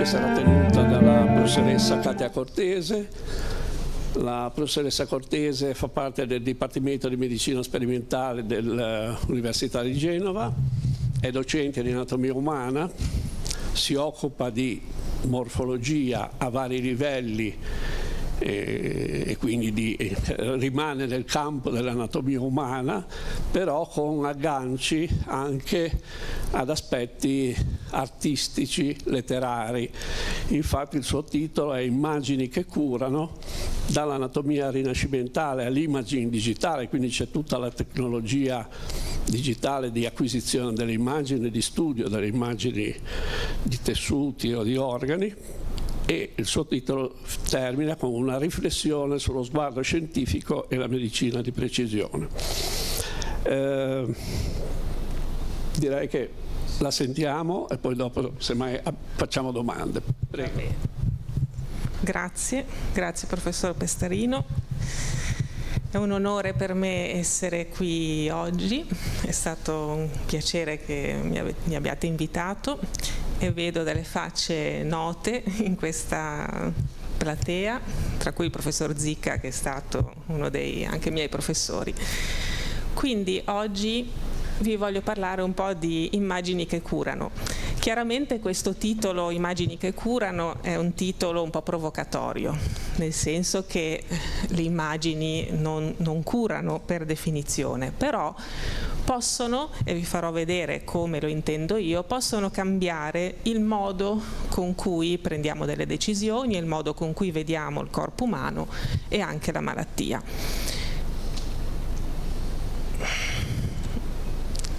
sarà tenuta dalla professoressa Katia Cortese. La professoressa Cortese fa parte del Dipartimento di Medicina Sperimentale dell'Università di Genova, è docente di anatomia umana, si occupa di morfologia a vari livelli e quindi rimane nel campo dell'anatomia umana, però con agganci anche ad aspetti artistici, letterari. Infatti il suo titolo è Immagini che curano, dall'anatomia rinascimentale all'imaging digitale, quindi c'è tutta la tecnologia digitale di acquisizione delle immagini, di studio delle immagini di tessuti o di organi. E il suo titolo termina con una riflessione sullo sguardo scientifico e la medicina di precisione. Direi che la sentiamo e poi dopo semmai facciamo domande. Prego. Grazie professor Pestarino. È un onore per me essere qui oggi, è stato un piacere che mi abbiate invitato e vedo delle facce note in questa platea, tra cui il professor Zicca, che è stato uno dei anche miei professori. Quindi oggi vi voglio parlare un po' di immagini che curano. Chiaramente questo titolo, Immagini che curano, è un titolo un po' provocatorio, nel senso che le immagini non curano per definizione, però possono, e vi farò vedere come lo intendo io, possono cambiare il modo con cui prendiamo delle decisioni, il modo con cui vediamo il corpo umano e anche la malattia.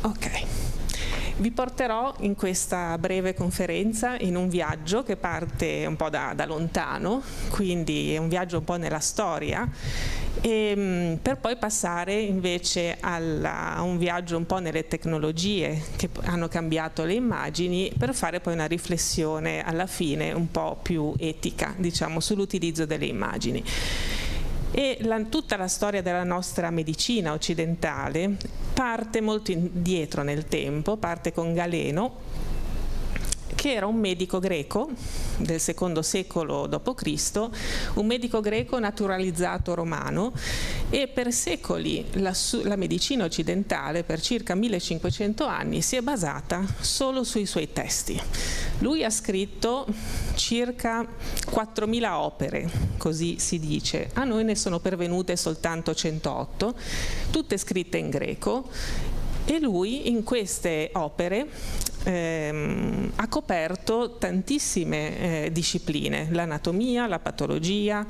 Ok. Vi porterò in questa breve conferenza in un viaggio che parte un po' da lontano, quindi è un viaggio un po' nella storia, per poi passare invece a un viaggio un po' nelle tecnologie che hanno cambiato le immagini, per fare poi una riflessione alla fine un po' più etica, diciamo, sull'utilizzo delle immagini. E tutta la storia della nostra medicina occidentale parte molto indietro nel tempo, parte con Galeno, che era un medico greco del secondo secolo d.C., un medico greco naturalizzato romano, e per secoli la medicina occidentale, per circa 1500 anni, si è basata solo sui suoi testi. Lui ha scritto circa 4.000 opere, così si dice. A noi ne sono pervenute soltanto 108, tutte scritte in greco, e lui in queste opere ha coperto tantissime discipline, l'anatomia, la patologia,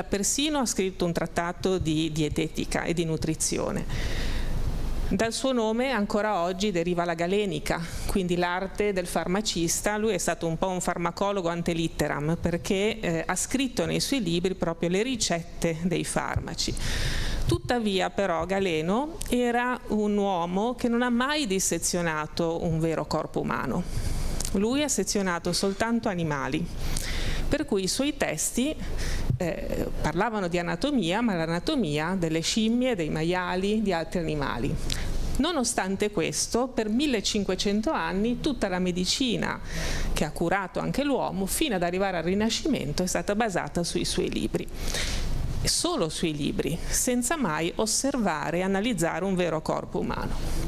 persino ha scritto un trattato di dietetica e di nutrizione. Dal suo nome ancora oggi deriva la galenica, quindi l'arte del farmacista. Lui è stato un po' un farmacologo ante litteram, perché ha scritto nei suoi libri proprio le ricette dei farmaci. Tuttavia però Galeno era un uomo che non ha mai dissezionato un vero corpo umano. Lui ha sezionato soltanto animali, per cui i suoi testi parlavano di anatomia, ma l'anatomia delle scimmie, dei maiali, di altri animali. Nonostante questo, per 1500 anni tutta la medicina che ha curato anche l'uomo, fino ad arrivare al Rinascimento, è stata basata sui suoi libri. Solo sui libri, senza mai osservare e analizzare un vero corpo umano.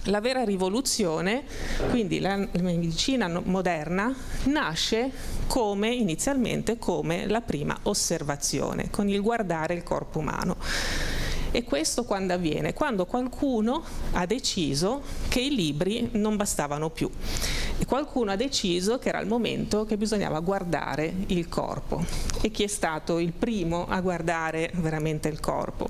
La vera rivoluzione, quindi la medicina moderna, nasce inizialmente come la prima osservazione, con il guardare il corpo umano. E questo quando avviene? Quando qualcuno ha deciso che i libri non bastavano più. E qualcuno ha deciso che era il momento che bisognava guardare il corpo. E chi è stato il primo a guardare veramente il corpo?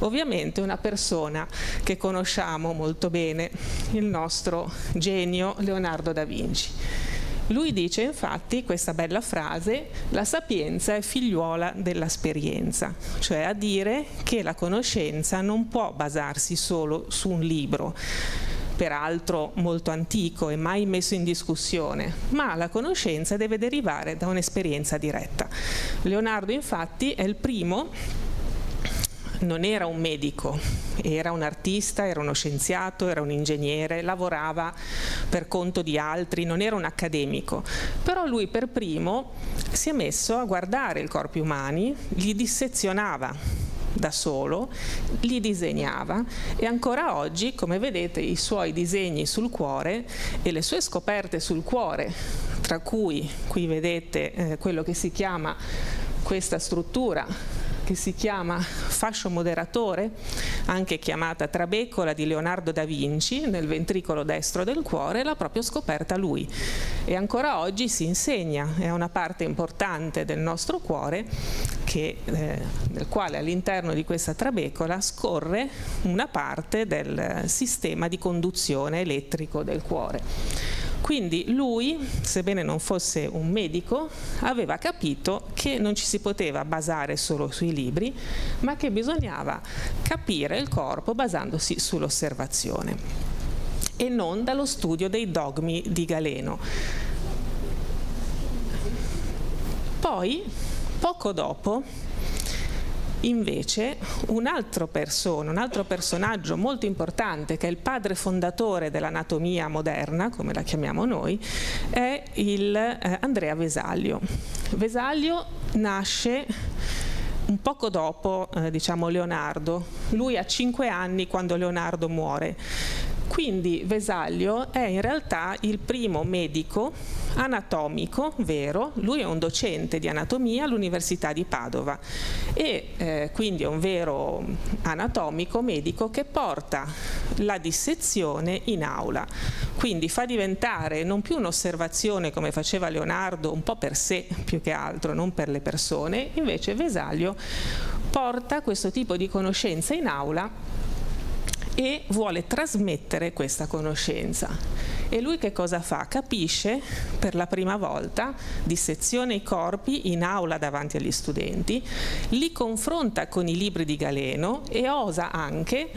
Ovviamente una persona che conosciamo molto bene, il nostro genio Leonardo da Vinci. Lui dice infatti questa bella frase: la sapienza è figliuola dell'esperienza, cioè a dire che la conoscenza non può basarsi solo su un libro, peraltro molto antico e mai messo in discussione, ma la conoscenza deve derivare da un'esperienza diretta. Leonardo infatti è il primo non era un medico, era un artista, era uno scienziato, era un ingegnere, lavorava per conto di altri, non era un accademico, però lui per primo si è messo a guardare i corpi umani, li dissezionava da solo, li disegnava e ancora oggi, come vedete, i suoi disegni sul cuore e le sue scoperte sul cuore, tra cui qui vedete quello che si chiama questa struttura che si chiama fascio moderatore, anche chiamata trabecola di Leonardo da Vinci, nel ventricolo destro del cuore, l'ha proprio scoperta lui. E ancora oggi si insegna, è una parte importante del nostro cuore, nel quale all'interno di questa trabecola scorre una parte del sistema di conduzione elettrico del cuore. Quindi lui, sebbene non fosse un medico, aveva capito che non ci si poteva basare solo sui libri, ma che bisognava capire il corpo basandosi sull'osservazione e non dallo studio dei dogmi di Galeno. Poi, poco dopo, invece, un altro personaggio molto importante, che è il padre fondatore dell'anatomia moderna, come la chiamiamo noi, è Andrea Vesaglio. Vesaglio nasce un poco dopo, Leonardo. Lui ha 5 anni quando Leonardo muore. Quindi Vesaglio è in realtà il primo medico anatomico vero, lui è un docente di anatomia all'Università di Padova e quindi è un vero anatomico medico che porta la dissezione in aula, quindi fa diventare non più un'osservazione come faceva Leonardo un po' per sé più che altro, non per le persone, invece Vesaglio porta questo tipo di conoscenza in aula e vuole trasmettere questa conoscenza. E lui che cosa fa? Capisce per la prima volta, disseziona i corpi in aula davanti agli studenti, li confronta con i libri di Galeno e osa anche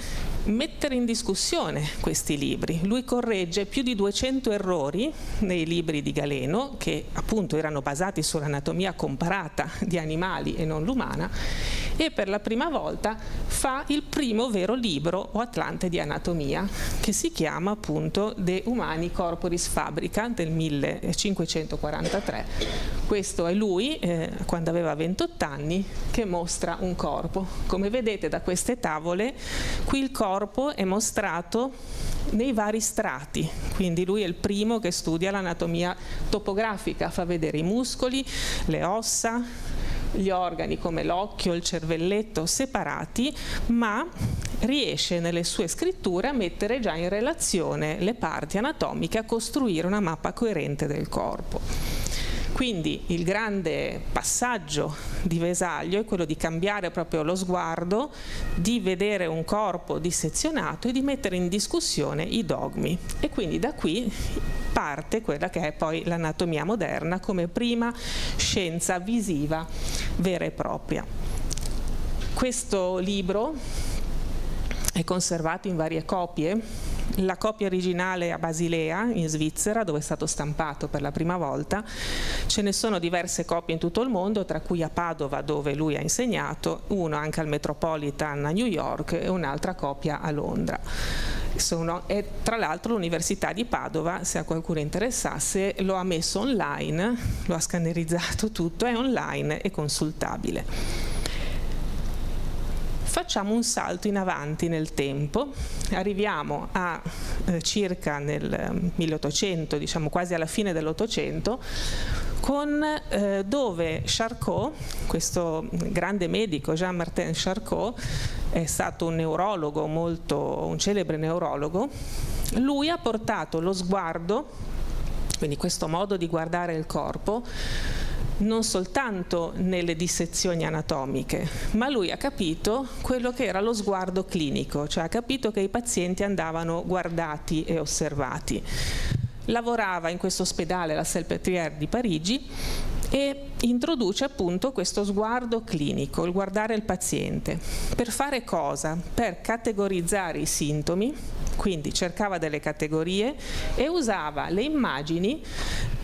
mettere in discussione questi libri. Lui corregge più di 200 errori nei libri di Galeno, che appunto erano basati sull'anatomia comparata di animali e non l'umana, e per la prima volta fa il primo vero libro o atlante di anatomia, che si chiama appunto De Humani Corporis Fabrica del 1543. Questo è lui, quando aveva 28 anni, che mostra un corpo. Come vedete da queste tavole, qui il corpo è mostrato nei vari strati, quindi lui è il primo che studia l'anatomia topografica, fa vedere i muscoli, le ossa, gli organi come l'occhio, il cervelletto separati, ma riesce nelle sue scritture a mettere già in relazione le parti anatomiche, a costruire una mappa coerente del corpo. Quindi il grande passaggio di Vesaglio è quello di cambiare proprio lo sguardo, di vedere un corpo dissezionato e di mettere in discussione i dogmi. E quindi da qui parte quella che è poi l'anatomia moderna come prima scienza visiva vera e propria. Questo libro è conservato in varie copie. La copia originale a Basilea, in Svizzera, dove è stato stampato per la prima volta. Ce ne sono diverse copie in tutto il mondo, tra cui a Padova, dove lui ha insegnato, uno anche al Metropolitan a New York e un'altra copia a Londra. E tra l'altro l'Università di Padova, se a qualcuno interessasse, lo ha messo online, lo ha scannerizzato tutto, è online e consultabile. Facciamo un salto in avanti nel tempo, arriviamo a circa nel 1800, diciamo quasi alla fine dell'Ottocento, dove Charcot, questo grande medico, Jean-Martin Charcot, è stato un neurologo, un celebre neurologo. Lui ha portato lo sguardo, quindi questo modo di guardare il corpo, non soltanto nelle dissezioni anatomiche, ma lui ha capito quello che era lo sguardo clinico, cioè ha capito che i pazienti andavano guardati e osservati. Lavorava in questo ospedale, la Salpêtrière di Parigi, e introduce appunto questo sguardo clinico, il guardare il paziente. Per fare cosa? Per categorizzare i sintomi Quindi cercava delle categorie e usava le immagini,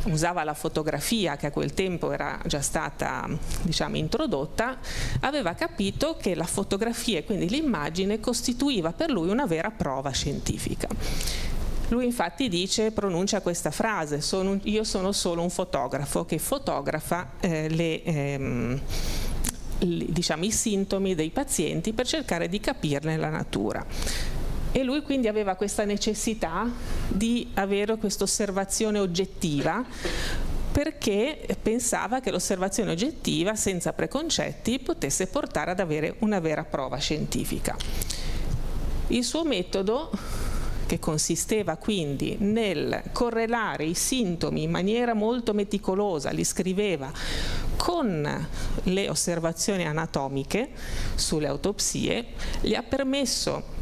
usava la fotografia che a quel tempo era già stata, diciamo, introdotta. Aveva capito che la fotografia e quindi l'immagine costituiva per lui una vera prova scientifica. Lui infatti pronuncia questa frase: io sono solo un fotografo che fotografa diciamo, i sintomi dei pazienti per cercare di capirne la natura. E lui quindi aveva questa necessità di avere questa osservazione oggettiva, perché pensava che l'osservazione oggettiva, senza preconcetti, potesse portare ad avere una vera prova scientifica. Il suo metodo, che consisteva quindi nel correlare i sintomi in maniera molto meticolosa, li scriveva con le osservazioni anatomiche sulle autopsie, gli ha permesso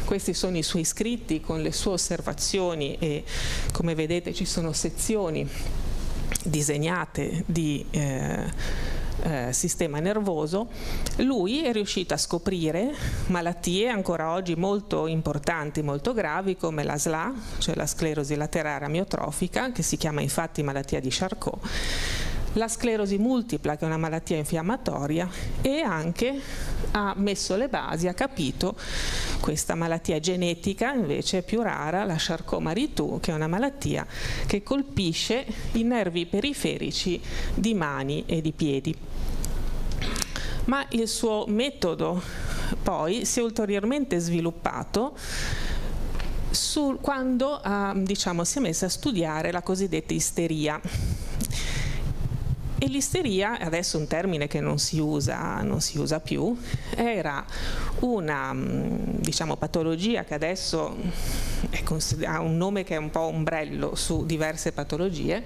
questi sono i suoi scritti con le sue osservazioni, e come vedete ci sono sezioni disegnate di sistema nervoso. Lui è riuscito a scoprire malattie ancora oggi molto importanti, molto gravi, come la SLA, cioè la sclerosi laterale amiotrofica, che si chiama infatti malattia di Charcot, la sclerosi multipla, che è una malattia infiammatoria, e anche ha messo le basi, ha capito questa malattia genetica invece più rara, la Charcot-Marie-Tooth, che è una malattia che colpisce i nervi periferici di mani e di piedi. Ma il suo metodo poi si è ulteriormente sviluppato quando diciamo, si è messa a studiare la cosiddetta isteria. E l'isteria, adesso un termine che non si usa più, era una, diciamo, patologia che adesso ha un nome che è un po' ombrello su diverse patologie.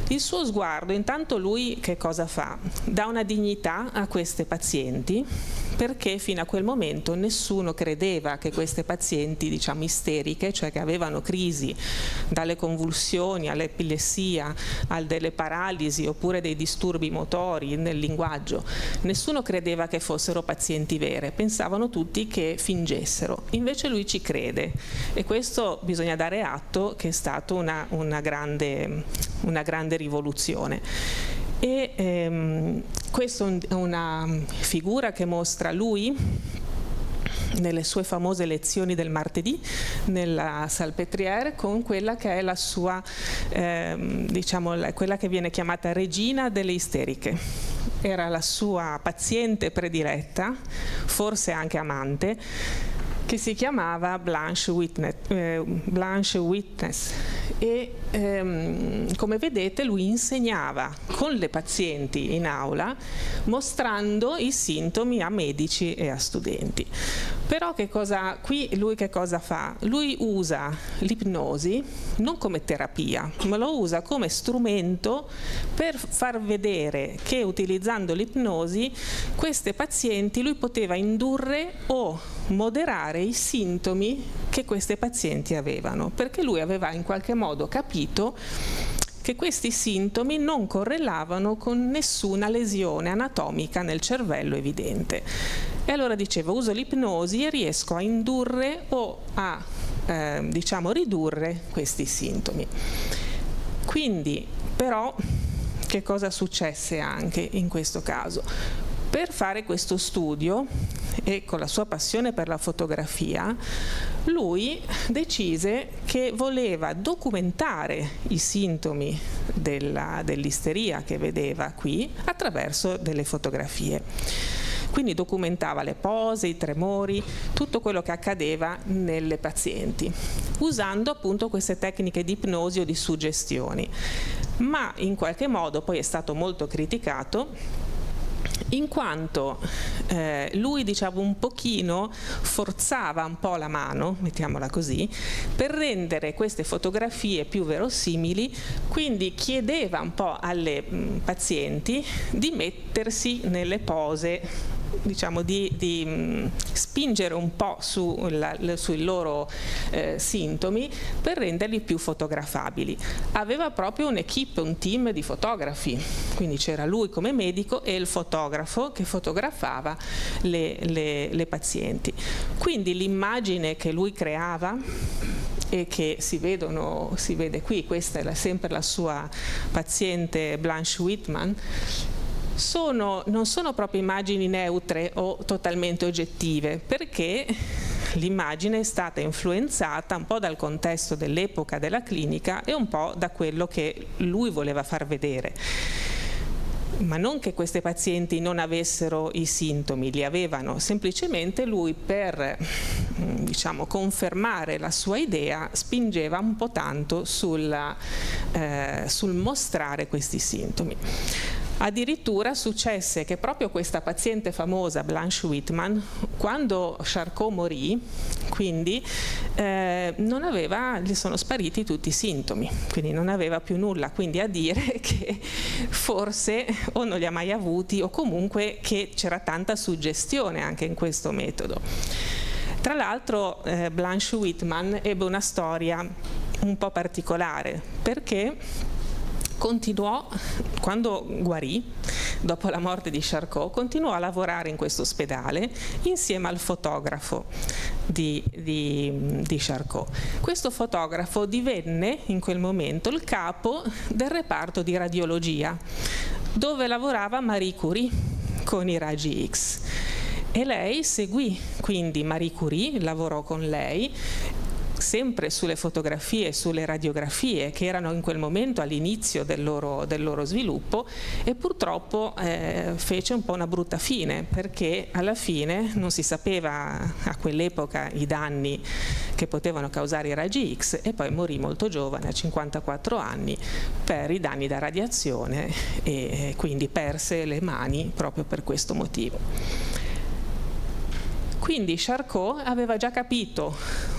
Il suo sguardo, intanto lui che cosa fa? Dà una dignità a queste pazienti, perché fino a quel momento nessuno credeva che queste pazienti, diciamo, isteriche, cioè che avevano crisi dalle convulsioni all'epilessia, delle paralisi oppure dei disturbi motori nel linguaggio, nessuno credeva che fossero pazienti vere, pensavano tutti che fingessero. Invece lui ci crede, e questo bisogna dare atto che è stata una grande rivoluzione. E questa è una figura che mostra lui nelle sue famose lezioni del martedì nella Salpêtrière, con quella che è la sua, diciamo, quella che viene chiamata regina delle isteriche. Era la sua paziente prediletta, forse anche amante, che si chiamava Blanche Witness. E come vedete lui insegnava con le pazienti in aula, mostrando i sintomi a medici e a studenti. Però lui che cosa fa? Lui usa l'ipnosi non come terapia, ma lo usa come strumento per far vedere che utilizzando l'ipnosi queste pazienti lui poteva indurre o moderare i sintomi che queste pazienti avevano, perché lui aveva in qualche modo capito che questi sintomi non correlavano con nessuna lesione anatomica nel cervello evidente. E allora diceva: uso l'ipnosi e riesco a indurre o a diciamo ridurre questi sintomi. Quindi però che cosa successe anche in questo caso? Per fare questo studio, e con la sua passione per la fotografia, lui decise che voleva documentare i sintomi dell'isteria che vedeva qui attraverso delle fotografie. Quindi documentava le pose, i tremori, tutto quello che accadeva nelle pazienti, usando appunto queste tecniche di ipnosi o di suggestioni. Ma in qualche modo poi è stato molto criticato, in quanto lui, diciamo, un pochino forzava un po' la mano, mettiamola così, per rendere queste fotografie più verosimili, quindi chiedeva un po' alle pazienti di mettersi nelle pose diciamo, di spingere un po' sui loro sintomi per renderli più fotografabili. Aveva proprio un'equipe, un team di fotografi, quindi c'era lui come medico e il fotografo che fotografava le pazienti. Quindi l'immagine che lui creava e che si vede qui, questa è sempre la sua paziente Blanche Whitman, non sono proprio immagini neutre o totalmente oggettive, perché l'immagine è stata influenzata un po' dal contesto dell'epoca della clinica e un po' da quello che lui voleva far vedere. Ma non che queste pazienti non avessero i sintomi, li avevano, semplicemente lui per, diciamo, confermare la sua idea spingeva un po' tanto sul mostrare questi sintomi. Addirittura successe che proprio questa paziente famosa, Blanche Whitman, quando Charcot morì, quindi gli sono spariti tutti i sintomi, quindi non aveva più nulla, quindi a dire che forse o non li ha mai avuti o comunque che c'era tanta suggestione anche in questo metodo. Tra l'altro Blanche Whitman ebbe una storia un po' particolare, perché continuò, quando guarì, dopo la morte di Charcot, continuò a lavorare in questo ospedale insieme al fotografo di Charcot. Questo fotografo divenne in quel momento il capo del reparto di radiologia, dove lavorava Marie Curie con i raggi X. E lei seguì quindi Marie Curie, lavorò con lei, sempre sulle fotografie e sulle radiografie che erano in quel momento all'inizio del loro sviluppo, e purtroppo fece un po' una brutta fine, perché alla fine non si sapeva a quell'epoca i danni che potevano causare i raggi X, e poi morì molto giovane, a 54 anni, per i danni da radiazione, e quindi perse le mani proprio per questo motivo. Quindi Charcot aveva già capito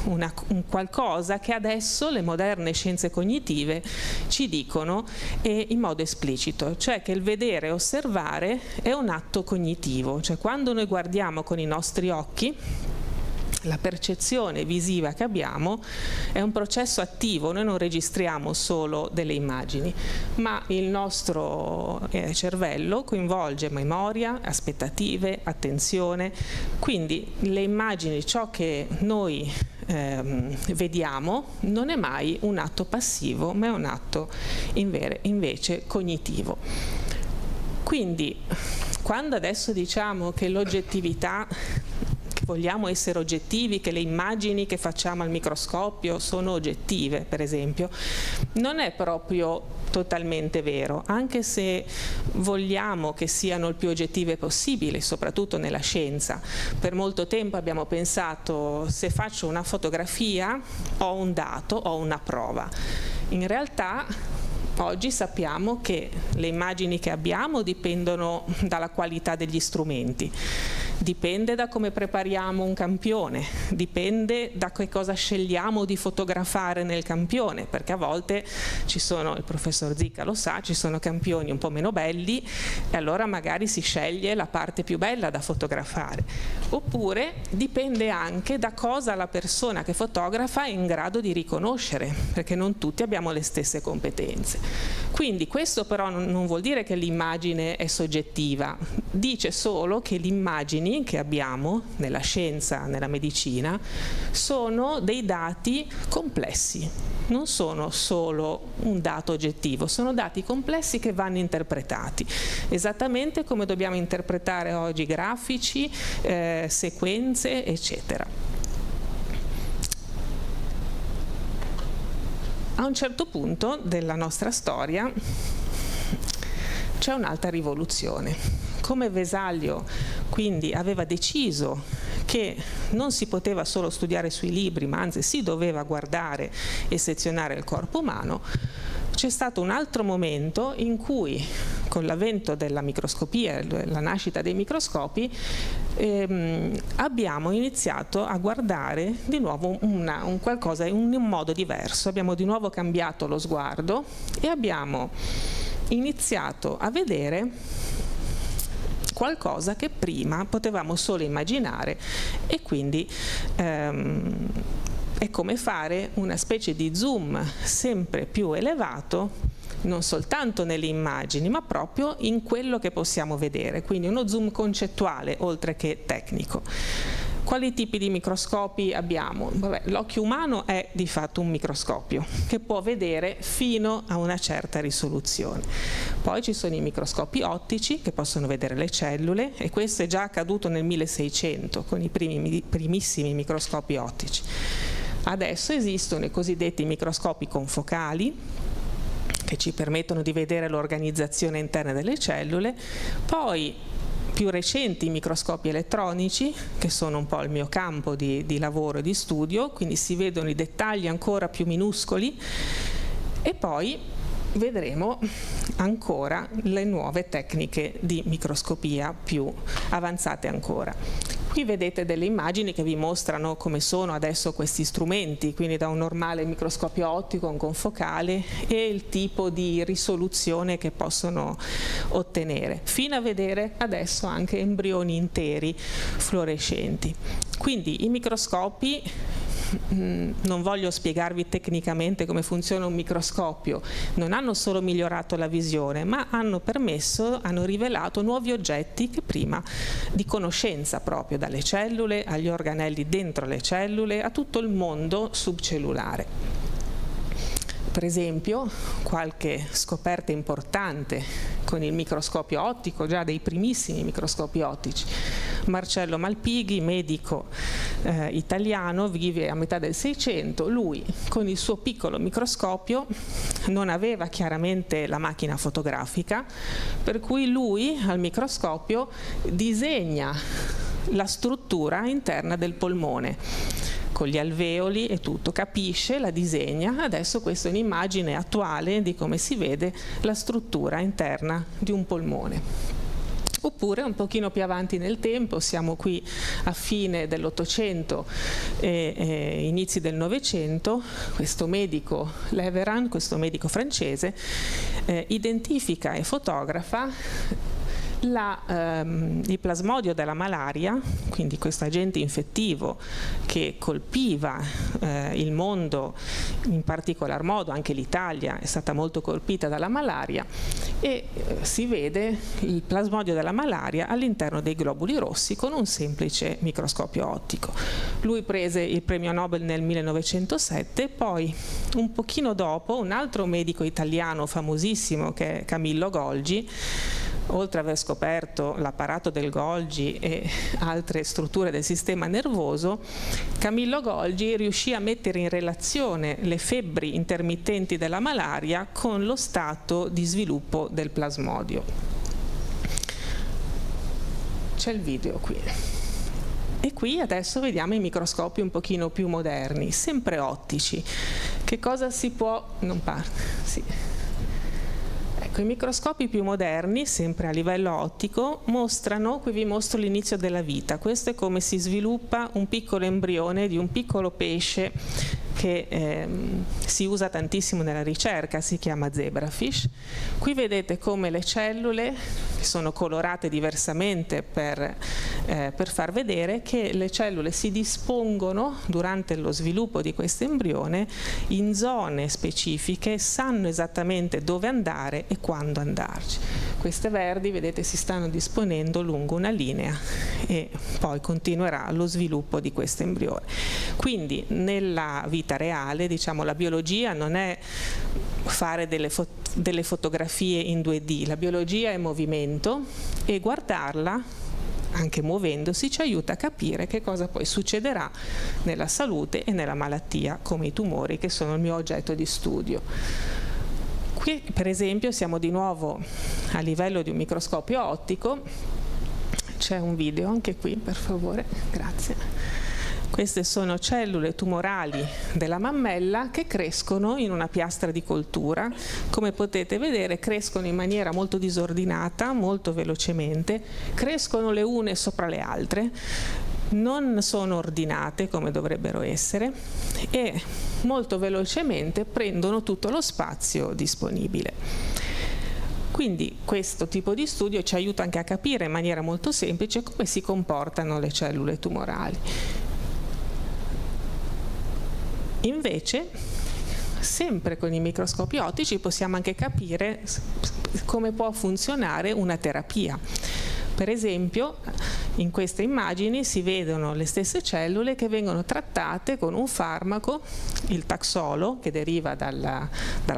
un qualcosa che adesso le moderne scienze cognitive ci dicono in modo esplicito, cioè che il vedere e osservare è un atto cognitivo, cioè quando noi guardiamo con i nostri occhi, la percezione visiva che abbiamo è un processo attivo, noi non registriamo solo delle immagini, ma il nostro cervello coinvolge memoria, aspettative, attenzione, quindi le immagini, ciò che noi vediamo non è mai un atto passivo, ma è un atto invece cognitivo. Quindi quando adesso diciamo che l'oggettività, vogliamo essere oggettivi, che le immagini che facciamo al microscopio sono oggettive, per esempio, non è proprio totalmente vero, anche se vogliamo che siano il più oggettive possibile, soprattutto nella scienza. Per molto tempo abbiamo pensato: se faccio una fotografia ho un dato, ho una prova. In realtà oggi sappiamo che le immagini che abbiamo dipendono dalla qualità degli strumenti, dipende da come prepariamo un campione, dipende da che cosa scegliamo di fotografare nel campione, perché a volte il professor Zicca lo sa, ci sono campioni un po' meno belli e allora magari si sceglie la parte più bella da fotografare, oppure dipende anche da cosa la persona che fotografa è in grado di riconoscere, perché non tutti abbiamo le stesse competenze. Quindi questo però non vuol dire che l'immagine è soggettiva, dice solo che le immagini che abbiamo nella scienza, nella medicina, sono dei dati complessi, non sono solo un dato oggettivo, sono dati complessi che vanno interpretati, esattamente come dobbiamo interpretare oggi grafici, sequenze, eccetera. A un certo punto della nostra storia c'è un'altra rivoluzione. Come Vesalio quindi aveva deciso che non si poteva solo studiare sui libri, ma anzi si doveva guardare e sezionare il corpo umano, c'è stato un altro momento in cui, con l'avvento della microscopia, la nascita dei microscopi, abbiamo iniziato a guardare di nuovo un qualcosa in un modo diverso, abbiamo di nuovo cambiato lo sguardo e abbiamo iniziato a vedere qualcosa che prima potevamo solo immaginare, e quindi è come fare una specie di zoom sempre più elevato, non soltanto nelle immagini, ma proprio in quello che possiamo vedere, quindi uno zoom concettuale oltre che tecnico. Quali tipi di microscopi abbiamo? L'occhio umano è di fatto un microscopio che può vedere fino a una certa risoluzione. Poi ci sono i microscopi ottici che possono vedere le cellule, e questo è già accaduto nel 1600 con i primissimi microscopi ottici. Adesso esistono i cosiddetti microscopi confocali, che ci permettono di vedere l'organizzazione interna delle cellule, poi più recenti i microscopi elettronici, che sono un po' il mio campo di lavoro e di studio, quindi si vedono i dettagli ancora più minuscoli, e poi vedremo ancora le nuove tecniche di microscopia più avanzate ancora. Qui vedete delle immagini che vi mostrano come sono adesso questi strumenti, quindi da un normale microscopio ottico, un confocale, e il tipo di risoluzione che possono ottenere, fino a vedere adesso anche embrioni interi fluorescenti. Quindi i microscopi, non voglio spiegarvi tecnicamente come funziona un microscopio, non hanno solo migliorato la visione, ma hanno rivelato nuovi oggetti che prima di conoscenza, proprio dalle cellule agli organelli dentro le cellule, a tutto il mondo subcellulare. Per esempio, qualche scoperta importante con il microscopio ottico, già dei primissimi microscopi ottici. Marcello Malpighi, medico italiano, vive a metà del Seicento. Lui, con il suo piccolo microscopio, non aveva chiaramente la macchina fotografica, per cui lui al microscopio disegna la struttura interna del polmone, con gli alveoli e tutto, capisce, la disegna. Adesso questa è un'immagine attuale di come si vede la struttura interna di un polmone. Oppure un pochino più avanti nel tempo, siamo qui a fine dell'Ottocento e inizi del Novecento, questo medico Leveran, questo medico francese, identifica e fotografa il plasmodio della malaria, quindi questo agente infettivo che colpiva il mondo, in particolar modo anche l'Italia è stata molto colpita dalla malaria, e si vede il plasmodio della malaria all'interno dei globuli rossi con un semplice microscopio ottico. Lui prese il premio Nobel nel 1907, poi un pochino dopo un altro medico italiano famosissimo che è Camillo Golgi, oltre ad aver scoperto l'apparato del Golgi e altre strutture del sistema nervoso, Camillo Golgi riuscì a mettere in relazione le febbri intermittenti della malaria con lo stato di sviluppo del plasmodio. C'è il video qui. E qui adesso vediamo i microscopi un pochino più moderni, sempre ottici. Che cosa si può... non parte, sì. Ecco, i microscopi più moderni, sempre a livello ottico, mostrano, qui vi mostro l'inizio della vita. Questo è come si sviluppa un piccolo embrione di un piccolo pesce che si usa tantissimo nella ricerca, si chiama zebrafish. Qui vedete come le cellule sono colorate diversamente per far vedere che le cellule si dispongono durante lo sviluppo di questo embrione in zone specifiche, sanno esattamente dove andare e quando andarci. Queste verdi, vedete, si stanno disponendo lungo una linea e poi continuerà lo sviluppo di questo embrione. Quindi nella vita reale, diciamo, la biologia non è fare delle fotografie in 2D, la biologia è movimento, e guardarla anche muovendosi ci aiuta a capire che cosa poi succederà nella salute e nella malattia, come i tumori, che sono il mio oggetto di studio. Qui per esempio siamo di nuovo a livello di un microscopio ottico. C'è un video anche qui, per favore, grazie. Queste sono cellule tumorali della mammella che crescono in una piastra di coltura. Come potete vedere, crescono in maniera molto disordinata, molto velocemente, crescono le une sopra le altre, non sono ordinate come dovrebbero essere e molto velocemente prendono tutto lo spazio disponibile. Quindi questo tipo di studio ci aiuta anche a capire in maniera molto semplice come si comportano le cellule tumorali. Invece, sempre con i microscopi ottici possiamo anche capire come può funzionare una terapia. Per esempio, in queste immagini si vedono le stesse cellule che vengono trattate con un farmaco, il taxolo, che deriva dalla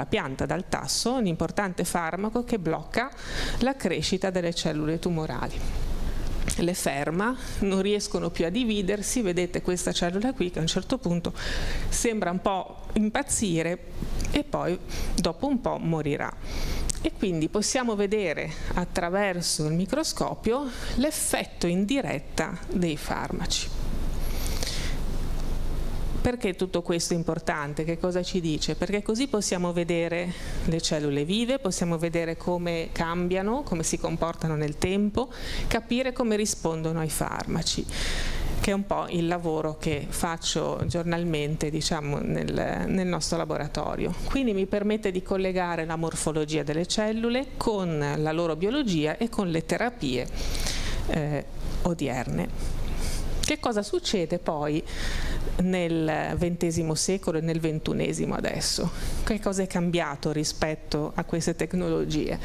pianta, dal tasso, un importante farmaco che blocca la crescita delle cellule tumorali. Le ferma, non riescono più a dividersi, vedete questa cellula qui che a un certo punto sembra un po' impazzire e poi dopo un po' morirà. E quindi possiamo vedere attraverso il microscopio l'effetto in diretta dei farmaci. Perché tutto questo è importante? Che cosa ci dice? Perché così possiamo vedere le cellule vive, possiamo vedere come cambiano, come si comportano nel tempo, capire come rispondono ai farmaci, che è un po' il lavoro che faccio giornalmente, diciamo, nel nostro laboratorio. Quindi mi permette di collegare la morfologia delle cellule con la loro biologia e con le terapie odierne. Che cosa succede poi nel XX secolo e nel XXI adesso? Che cosa è cambiato rispetto a queste tecnologie?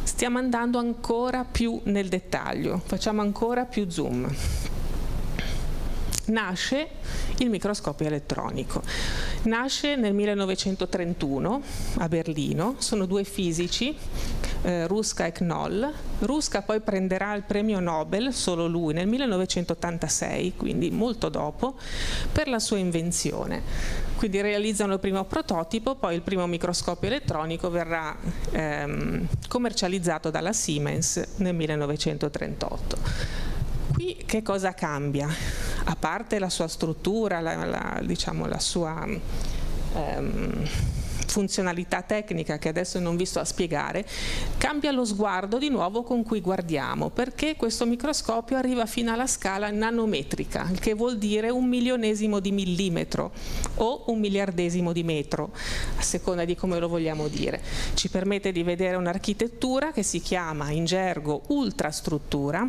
Stiamo andando ancora più nel dettaglio, facciamo ancora più zoom. Nasce il microscopio elettronico. Nasce nel 1931 a Berlino, sono due fisici, Ruska e Knoll. Ruska poi prenderà il premio Nobel, solo lui, nel 1986, quindi molto dopo, per la sua invenzione. Quindi realizzano il primo prototipo, poi il primo microscopio elettronico verrà commercializzato dalla Siemens nel 1938. Qui che cosa cambia? A parte la sua struttura, diciamo, la sua funzionalità tecnica, che adesso non vi sto a spiegare, cambia lo sguardo di nuovo con cui guardiamo, perché questo microscopio arriva fino alla scala nanometrica, il che vuol dire 1/1000 di millimetro o 1/1000 di metro, a seconda di come lo vogliamo dire. Ci permette di vedere un'architettura che si chiama in gergo ultrastruttura,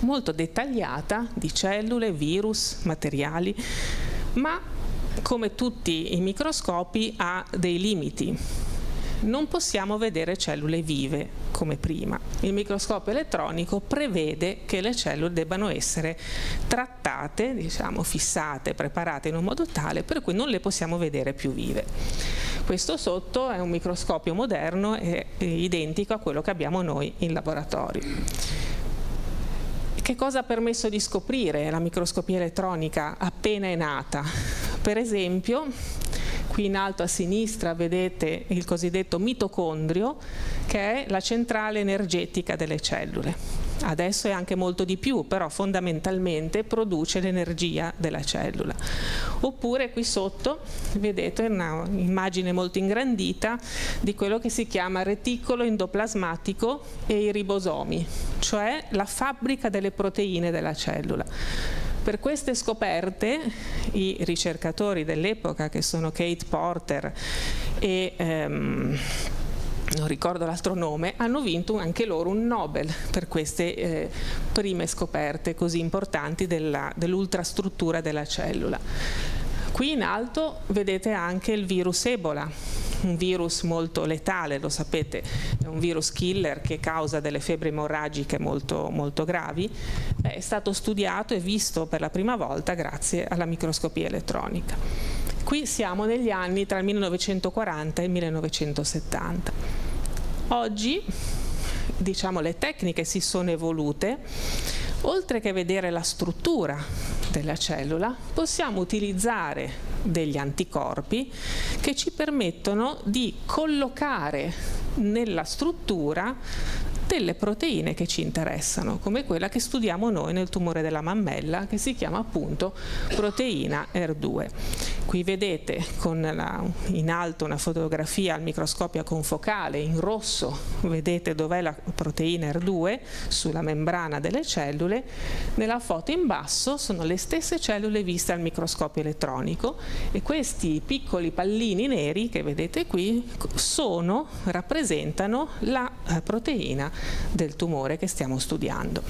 molto dettagliata, di cellule, virus, materiali, ma come tutti i microscopi ha dei limiti. Non possiamo vedere cellule vive come prima. Il microscopio elettronico prevede che le cellule debbano essere trattate, diciamo, fissate, preparate in un modo tale per cui non le possiamo vedere più vive. Questo sotto è un microscopio moderno e identico a quello che abbiamo noi in laboratorio. Che cosa ha permesso di scoprire la microscopia elettronica appena è nata? Per esempio, qui in alto a sinistra vedete il cosiddetto mitocondrio, che è la centrale energetica delle cellule. Adesso è anche molto di più, però fondamentalmente produce l'energia della cellula. Oppure qui sotto vedete un'immagine molto ingrandita di quello che si chiama reticolo endoplasmatico e i ribosomi, cioè la fabbrica delle proteine della cellula. Per queste scoperte i ricercatori dell'epoca, che sono Kate Porter e non ricordo l'altro nome, hanno vinto anche loro un Nobel per queste prime scoperte così importanti dell'ultrastruttura della cellula. Qui in alto vedete anche il virus Ebola, un virus molto letale, lo sapete, è un virus killer che causa delle febbri emorragiche molto, molto gravi. È stato studiato e visto per la prima volta grazie alla microscopia elettronica. Qui siamo negli anni tra il 1940 e il 1970. Oggi, diciamo, le tecniche si sono evolute. Oltre che vedere la struttura della cellula, possiamo utilizzare degli anticorpi che ci permettono di collocare nella struttura delle proteine che ci interessano, come quella che studiamo noi nel tumore della mammella, che si chiama appunto proteina HER2. Qui vedete in alto una fotografia al microscopio confocale, in rosso vedete dov'è la proteina R2 sulla membrana delle cellule, nella foto in basso sono le stesse cellule viste al microscopio elettronico e questi piccoli pallini neri che vedete qui rappresentano la proteina del tumore che stiamo studiando.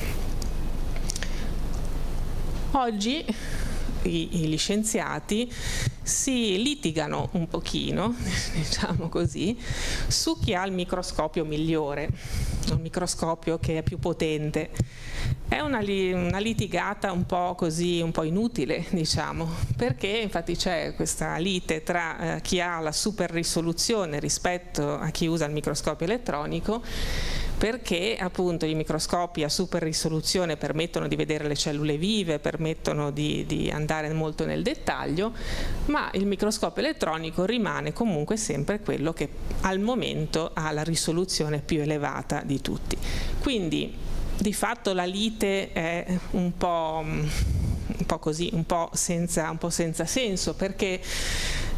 Oggi gli scienziati si litigano un pochino, diciamo così, su chi ha il microscopio migliore, il microscopio che è più potente. È una litigata un po' così, un po' inutile, diciamo, perché infatti c'è questa lite tra chi ha la super risoluzione rispetto a chi usa il microscopio elettronico, perché appunto i microscopi a super risoluzione permettono di vedere le cellule vive, permettono di andare molto nel dettaglio, ma il microscopio elettronico rimane comunque sempre quello che al momento ha la risoluzione più elevata di tutti. Quindi di fatto la lite è un po' così, un po' senza senso, perché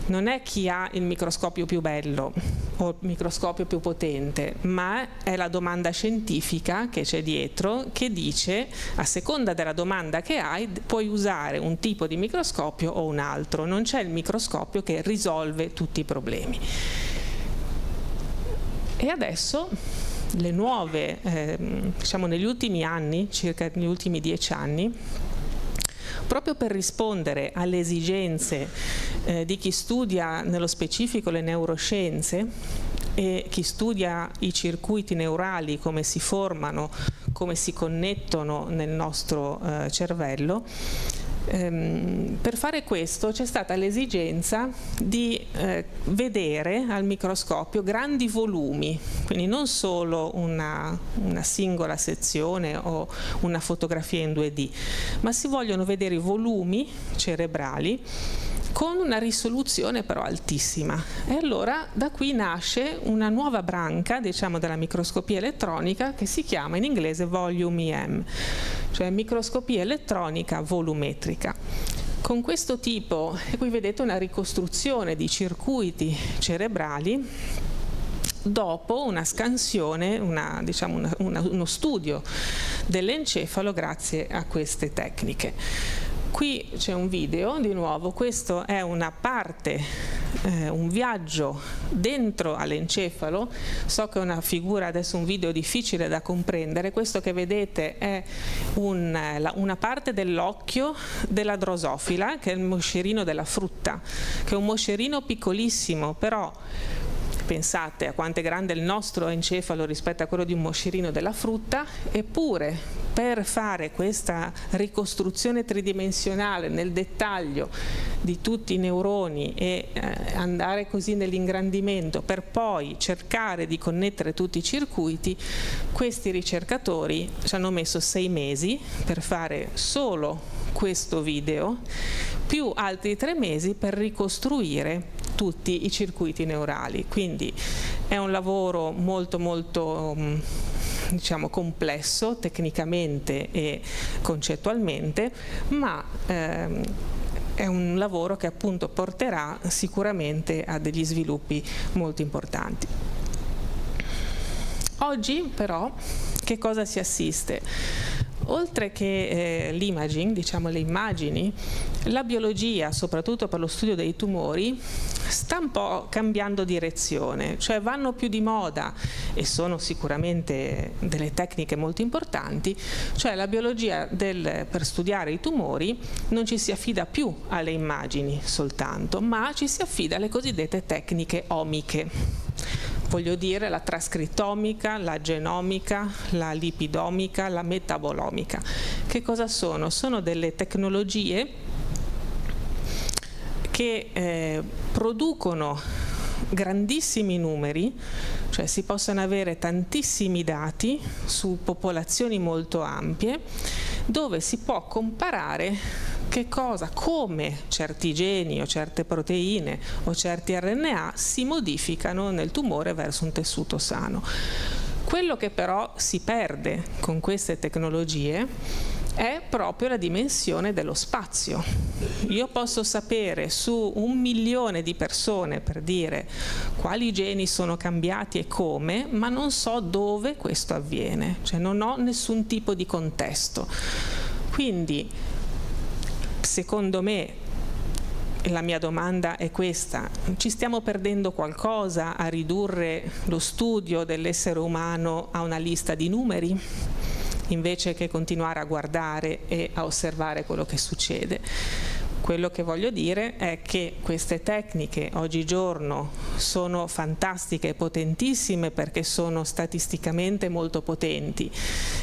non è chi ha il microscopio più bello o il microscopio più potente, ma è la domanda scientifica che c'è dietro, che dice a seconda della domanda che hai puoi usare un tipo di microscopio o un altro, non c'è il microscopio che risolve tutti i problemi. E adesso le nuove, diciamo negli ultimi anni, circa negli ultimi 10 anni, proprio per rispondere alle esigenze di chi studia nello specifico le neuroscienze e chi studia i circuiti neurali, come si formano, come si connettono nel nostro cervello. Per fare questo c'è stata l'esigenza di vedere al microscopio grandi volumi, quindi non solo una singola sezione o una fotografia in 2D, ma si vogliono vedere i volumi cerebrali con una risoluzione però altissima. E allora da qui nasce una nuova branca, diciamo, della microscopia elettronica che si chiama in inglese Volume EM, cioè microscopia elettronica volumetrica. Con questo tipo, e qui vedete una ricostruzione di circuiti cerebrali dopo una scansione, uno studio dell'encefalo grazie a queste tecniche. Qui c'è un video, di nuovo, questo è una parte, un viaggio dentro all'encefalo. So che è una figura, adesso un video difficile da comprendere. Questo che vedete è una parte dell'occhio della drosofila, che è il moscerino della frutta, che è un moscerino piccolissimo, però pensate a quanto è grande il nostro encefalo rispetto a quello di un moscerino della frutta, eppure per fare questa ricostruzione tridimensionale nel dettaglio di tutti i neuroni e andare così nell'ingrandimento per poi cercare di connettere tutti i circuiti, questi ricercatori ci hanno messo 6 mesi per fare solo questo video, più altri 3 mesi per ricostruire tutti i circuiti neurali. Quindi è un lavoro molto diciamo complesso tecnicamente e concettualmente, ma è un lavoro che appunto porterà sicuramente a degli sviluppi molto importanti. Oggi però che cosa si assiste? Oltre che l'imaging, diciamo le immagini, la biologia, soprattutto per lo studio dei tumori, sta un po' cambiando direzione, cioè vanno più di moda e sono sicuramente delle tecniche molto importanti, cioè la biologia per studiare i tumori non ci si affida più alle immagini soltanto, ma ci si affida alle cosiddette tecniche omiche. Voglio dire la trascrittomica, la genomica, la lipidomica, la metabolomica. Che cosa sono? Sono delle tecnologie che producono grandissimi numeri, cioè si possono avere tantissimi dati su popolazioni molto ampie, dove si può comparare come certi geni o certe proteine o certi RNA si modificano nel tumore verso un tessuto sano. Quello che però si perde con queste tecnologie è proprio la dimensione dello spazio. Io posso sapere su 1 milione di persone, per dire, quali geni sono cambiati e come, ma non so dove questo avviene, cioè non ho nessun tipo di contesto. Quindi, secondo me, la mia domanda è questa: ci stiamo perdendo qualcosa a ridurre lo studio dell'essere umano a una lista di numeri, invece che continuare a guardare e a osservare quello che succede? Quello che voglio dire è che queste tecniche oggigiorno sono fantastiche e potentissime perché sono statisticamente molto potenti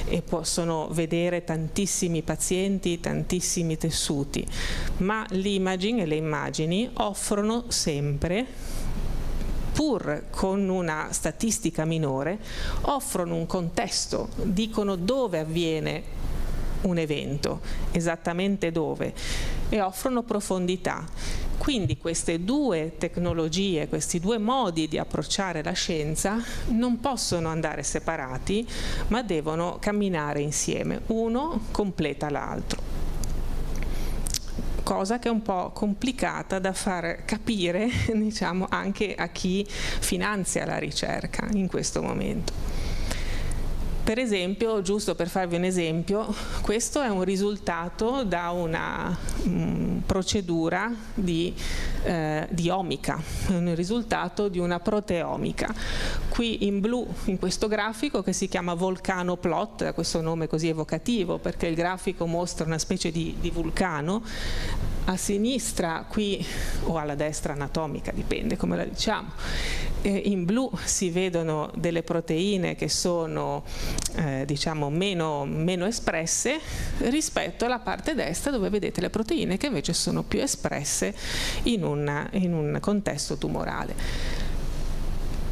e possono vedere tantissimi pazienti, tantissimi tessuti, ma l'imaging e le immagini offrono sempre, pur con una statistica minore, offrono un contesto, dicono dove avviene un evento, esattamente dove, e offrono profondità. Quindi queste due tecnologie, questi due modi di approcciare la scienza non possono andare separati, ma devono camminare insieme, uno completa l'altro. Cosa che è un po' complicata da far capire, diciamo, anche a chi finanzia la ricerca in questo momento. Per esempio, giusto per farvi un esempio, questo è un risultato da una procedura di omica, un risultato di una proteomica. Qui in blu, in questo grafico che si chiama Volcano Plot, ha questo nome così evocativo perché il grafico mostra una specie di vulcano. A sinistra qui, o alla destra anatomica, dipende come la diciamo, in blu si vedono delle proteine che sono diciamo meno espresse rispetto alla parte destra dove vedete le proteine che invece sono più espresse in un contesto tumorale.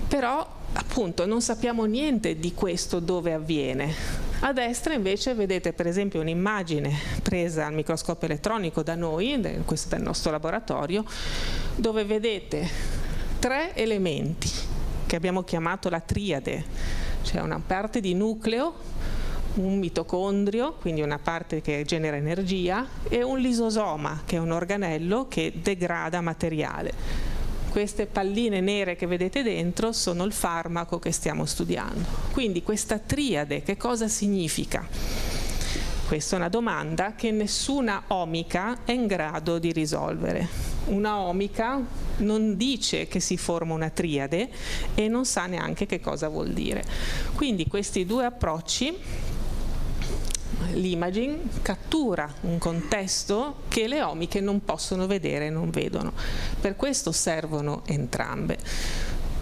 Però appunto non sappiamo niente di questo dove avviene. A destra invece vedete per esempio un'immagine presa al microscopio elettronico da noi, questo del nostro laboratorio, dove vedete 3 elementi che abbiamo chiamato la triade, cioè una parte di nucleo, un mitocondrio, quindi una parte che genera energia, e un lisosoma, che è un organello che degrada materiale. Queste palline nere che vedete dentro sono il farmaco che stiamo studiando. Quindi questa triade che cosa significa? Questa è una domanda che nessuna omica è in grado di risolvere. Una omica non dice che si forma una triade e non sa neanche che cosa vuol dire. Quindi questi due approcci, l'imaging cattura un contesto che le omiche non possono vedere e non vedono. Per questo servono entrambe.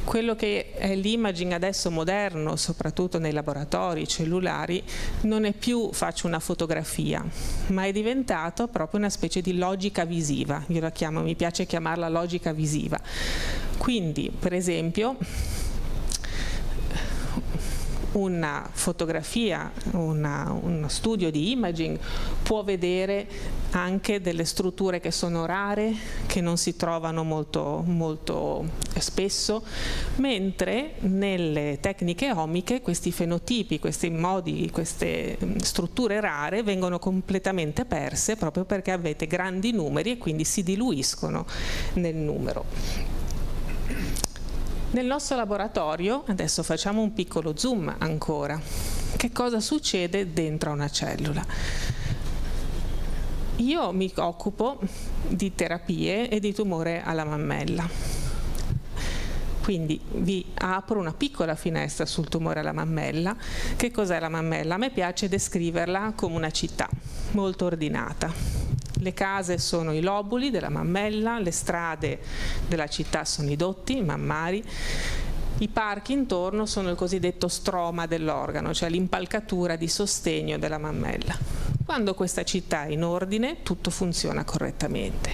Quello che è l'imaging adesso moderno, soprattutto nei laboratori cellulari, non è più faccio una fotografia, ma è diventato proprio una specie di logica visiva. Io la chiamo, mi piace chiamarla logica visiva. Quindi, per esempio, una fotografia, uno studio di imaging può vedere anche delle strutture che sono rare, che non si trovano molto spesso, mentre nelle tecniche omiche questi fenotipi, questi modi, queste strutture rare vengono completamente perse proprio perché avete grandi numeri e quindi si diluiscono nel numero. Nel nostro laboratorio, adesso facciamo un piccolo zoom ancora, che cosa succede dentro una cellula? Io mi occupo di terapie e di tumore alla mammella. Quindi vi apro una piccola finestra sul tumore alla mammella. Che cos'è la mammella? A me piace descriverla come una città molto ordinata. Le case sono i lobuli della mammella, le strade della città sono i dotti, i mammari, i parchi intorno sono il cosiddetto stroma dell'organo, cioè l'impalcatura di sostegno della mammella. Quando questa città è in ordine, tutto funziona correttamente.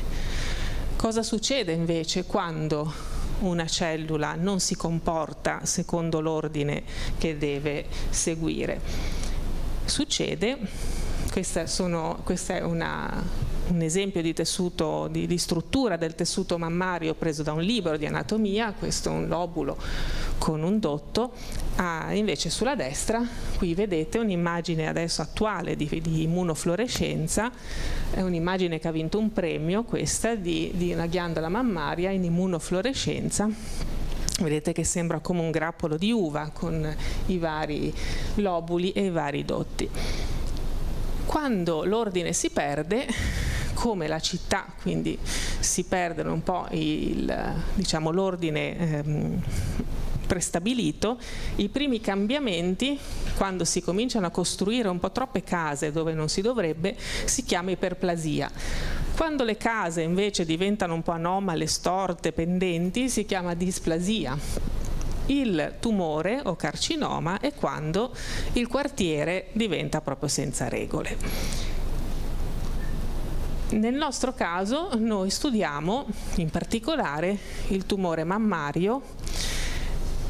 Cosa succede invece quando una cellula non si comporta secondo l'ordine che deve seguire? Succede, questo è un esempio di tessuto, di struttura del tessuto mammario preso da un libro di anatomia. Questo è un lobulo con un dotto, invece sulla destra qui vedete un'immagine adesso attuale di immunofluorescenza, è un'immagine che ha vinto un premio, questa di una ghiandola mammaria in immunofluorescenza. Vedete che sembra come un grappolo di uva con i vari lobuli e i vari dotti. Quando l'ordine si perde, come la città, quindi si perdono un po' l'ordine prestabilito, i primi cambiamenti, quando si cominciano a costruire un po' troppe case dove non si dovrebbe, si chiama iperplasia. Quando le case invece diventano un po' anomale, storte, pendenti, si chiama displasia. Il tumore o carcinoma è quando il quartiere diventa proprio senza regole. Nel nostro caso noi studiamo in particolare il tumore mammario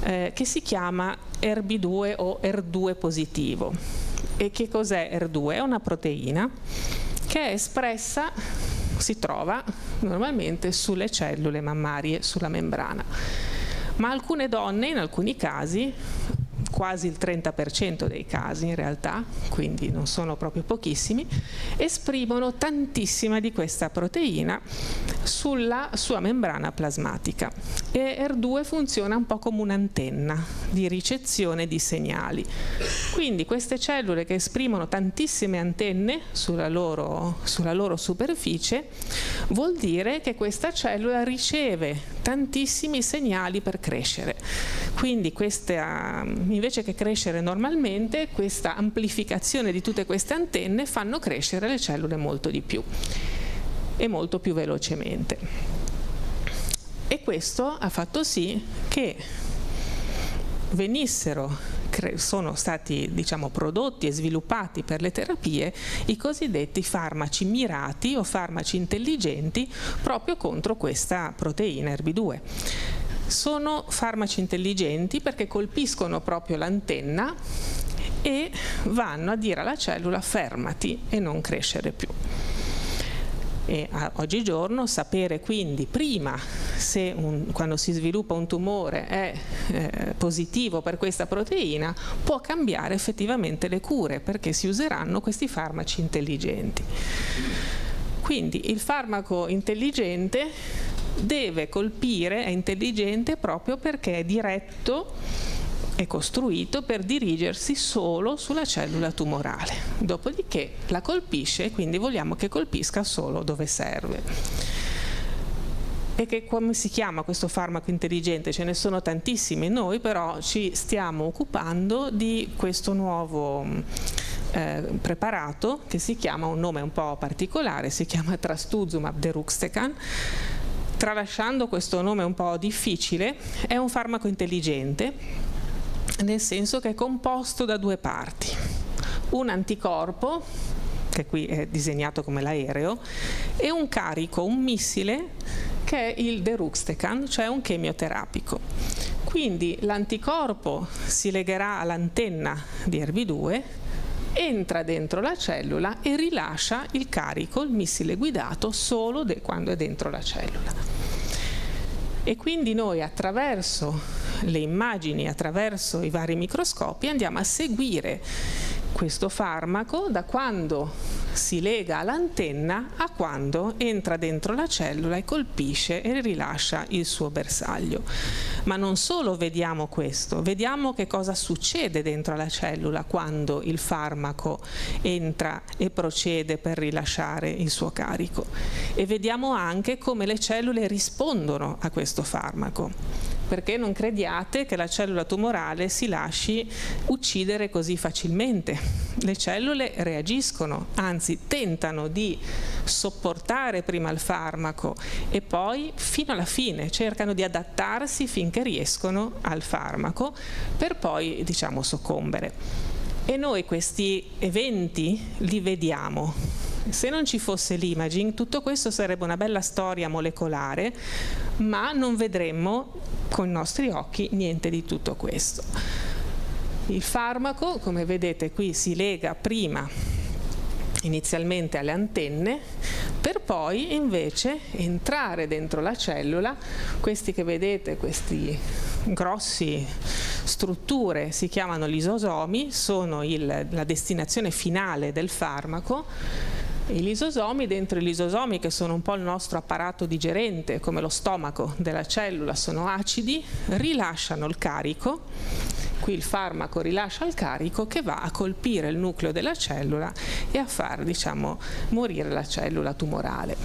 che si chiama ERB2 o ER2 positivo. E che cos'è ER2? È una proteina che è espressa, si trova normalmente sulle cellule mammarie, sulla membrana. Ma alcune donne, in alcuni casi, quasi il 30% dei casi in realtà, quindi non sono proprio pochissimi, esprimono tantissima di questa proteina sulla sua membrana plasmatica. E ER2 funziona un po' come un'antenna di ricezione di segnali. Quindi queste cellule che esprimono tantissime antenne sulla loro superficie, vuol dire che questa cellula riceve tantissimi segnali per crescere. Quindi invece che crescere normalmente, questa amplificazione di tutte queste antenne fanno crescere le cellule molto di più e molto più velocemente. E questo ha fatto sì che sono stati prodotti e sviluppati per le terapie i cosiddetti farmaci mirati o farmaci intelligenti proprio contro questa proteina ERB2. Sono farmaci intelligenti perché colpiscono proprio l'antenna e vanno a dire alla cellula fermati e non crescere più. E oggigiorno sapere quindi prima se quando si sviluppa un tumore è positivo per questa proteina può cambiare effettivamente le cure, perché si useranno questi farmaci intelligenti. Quindi il farmaco intelligente deve colpire, è intelligente proprio perché è diretto, è costruito per dirigersi solo sulla cellula tumorale, dopodiché la colpisce, quindi vogliamo che colpisca solo dove serve. E come si chiama questo farmaco intelligente? Ce ne sono tantissimi, noi però ci stiamo occupando di questo nuovo preparato che si chiama, un nome un po' particolare, si chiama trastuzumab deruxtecan. Tralasciando questo nome un po' difficile, è un farmaco intelligente, nel senso che è composto da due parti. Un anticorpo, che qui è disegnato come l'aereo, e un carico, un missile, che è il deruxtecan, cioè un chemioterapico. Quindi l'anticorpo si legherà all'antenna di ERB2, entra dentro la cellula e rilascia il carico, il missile guidato, solo quando è dentro la cellula. E quindi noi attraverso le immagini, attraverso i vari microscopi, andiamo a seguire questo farmaco da quando si lega all'antenna a quando entra dentro la cellula e colpisce e rilascia il suo bersaglio. Ma non solo vediamo questo, vediamo che cosa succede dentro la cellula quando il farmaco entra e procede per rilasciare il suo carico. E vediamo anche come le cellule rispondono a questo farmaco. Perché non crediate che la cellula tumorale si lasci uccidere così facilmente. Le cellule reagiscono, anzi tentano di sopportare prima il farmaco e poi fino alla fine cercano di adattarsi finché riescono al farmaco per poi soccombere. E noi questi eventi li vediamo. Se non ci fosse l'imaging, tutto questo sarebbe una bella storia molecolare, ma non vedremmo con i nostri occhi niente di tutto questo. Il farmaco, come vedete qui, si lega prima inizialmente alle antenne, per poi invece entrare dentro la cellula. Questi che vedete, questi grossi strutture si chiamano lisosomi, sono la destinazione finale del farmaco. I lisosomi, dentro i lisosomi, che sono un po' il nostro apparato digerente, come lo stomaco della cellula, sono acidi, rilasciano il carico. Qui il farmaco rilascia il carico che va a colpire il nucleo della cellula e a far, morire la cellula tumorale.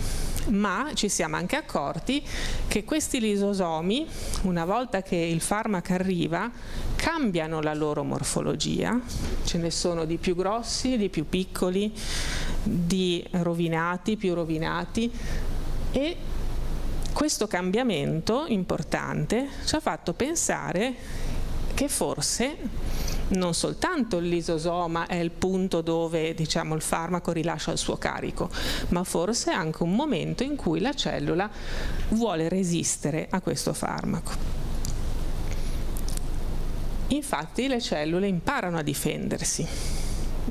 Ma ci siamo anche accorti che questi lisosomi, una volta che il farmaco arriva, cambiano la loro morfologia. Ce ne sono di più grossi, di più piccoli, di rovinati, più rovinati, e questo cambiamento importante ci ha fatto pensare che forse non soltanto il lisosoma è il punto dove il farmaco rilascia il suo carico, ma forse anche un momento in cui la cellula vuole resistere a questo farmaco. Infatti le cellule imparano a difendersi.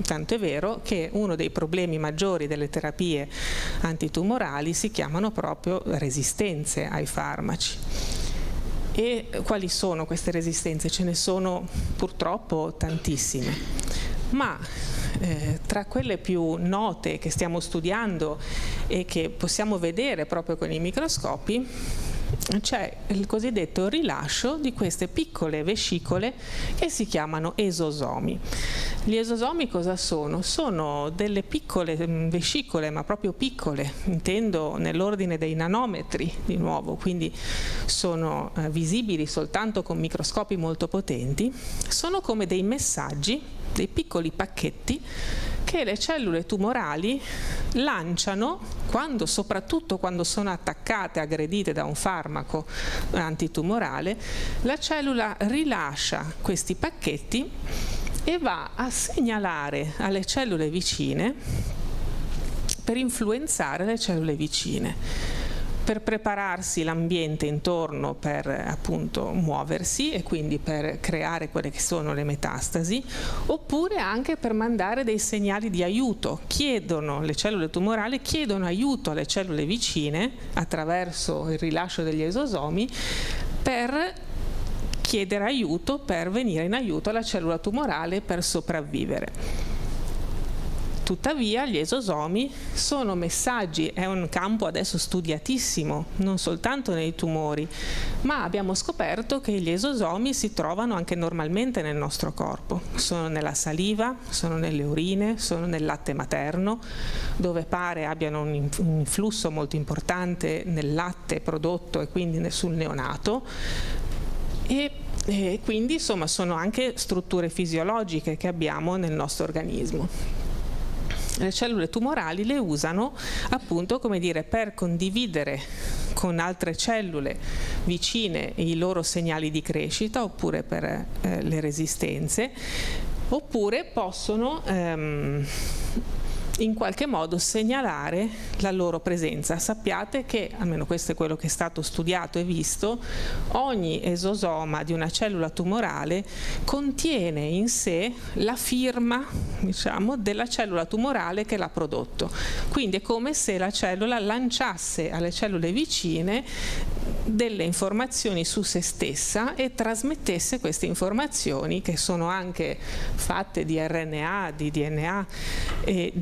Tanto è vero che uno dei problemi maggiori delle terapie antitumorali si chiamano proprio resistenze ai farmaci. E quali sono queste resistenze? Ce ne sono purtroppo tantissime, ma tra quelle più note che stiamo studiando e che possiamo vedere proprio con i microscopi c'è il cosiddetto rilascio di queste piccole vescicole che si chiamano esosomi. Gli esosomi cosa sono? Sono delle piccole vescicole, ma proprio piccole, intendo nell'ordine dei nanometri di nuovo, quindi sono visibili soltanto con microscopi molto potenti. Sono come dei messaggi, dei piccoli pacchetti che le cellule tumorali lanciano soprattutto quando sono attaccate, aggredite da un farmaco antitumorale. La cellula rilascia questi pacchetti e va a segnalare alle cellule vicine per influenzare le cellule vicine, per prepararsi l'ambiente intorno per appunto muoversi e quindi per creare quelle che sono le metastasi, oppure anche per mandare dei segnali di aiuto. Le cellule tumorali chiedono aiuto alle cellule vicine attraverso il rilascio degli esosomi per chiedere aiuto, per venire in aiuto alla cellula tumorale per sopravvivere. Tuttavia gli esosomi sono messaggi, è un campo adesso studiatissimo, non soltanto nei tumori, ma abbiamo scoperto che gli esosomi si trovano anche normalmente nel nostro corpo. Sono nella saliva, sono nelle urine, sono nel latte materno, dove pare abbiano un influsso molto importante nel latte prodotto e quindi sul neonato. E quindi insomma sono anche strutture fisiologiche che abbiamo nel nostro organismo. Le cellule tumorali le usano appunto per condividere con altre cellule vicine i loro segnali di crescita, oppure per le resistenze, oppure possono in qualche modo segnalare la loro presenza. Sappiate che, almeno questo è quello che è stato studiato e visto, ogni esosoma di una cellula tumorale contiene in sé la firma, della cellula tumorale che l'ha prodotto. Quindi è come se la cellula lanciasse alle cellule vicine delle informazioni su se stessa e trasmettesse queste informazioni, che sono anche fatte di RNA, di DNA e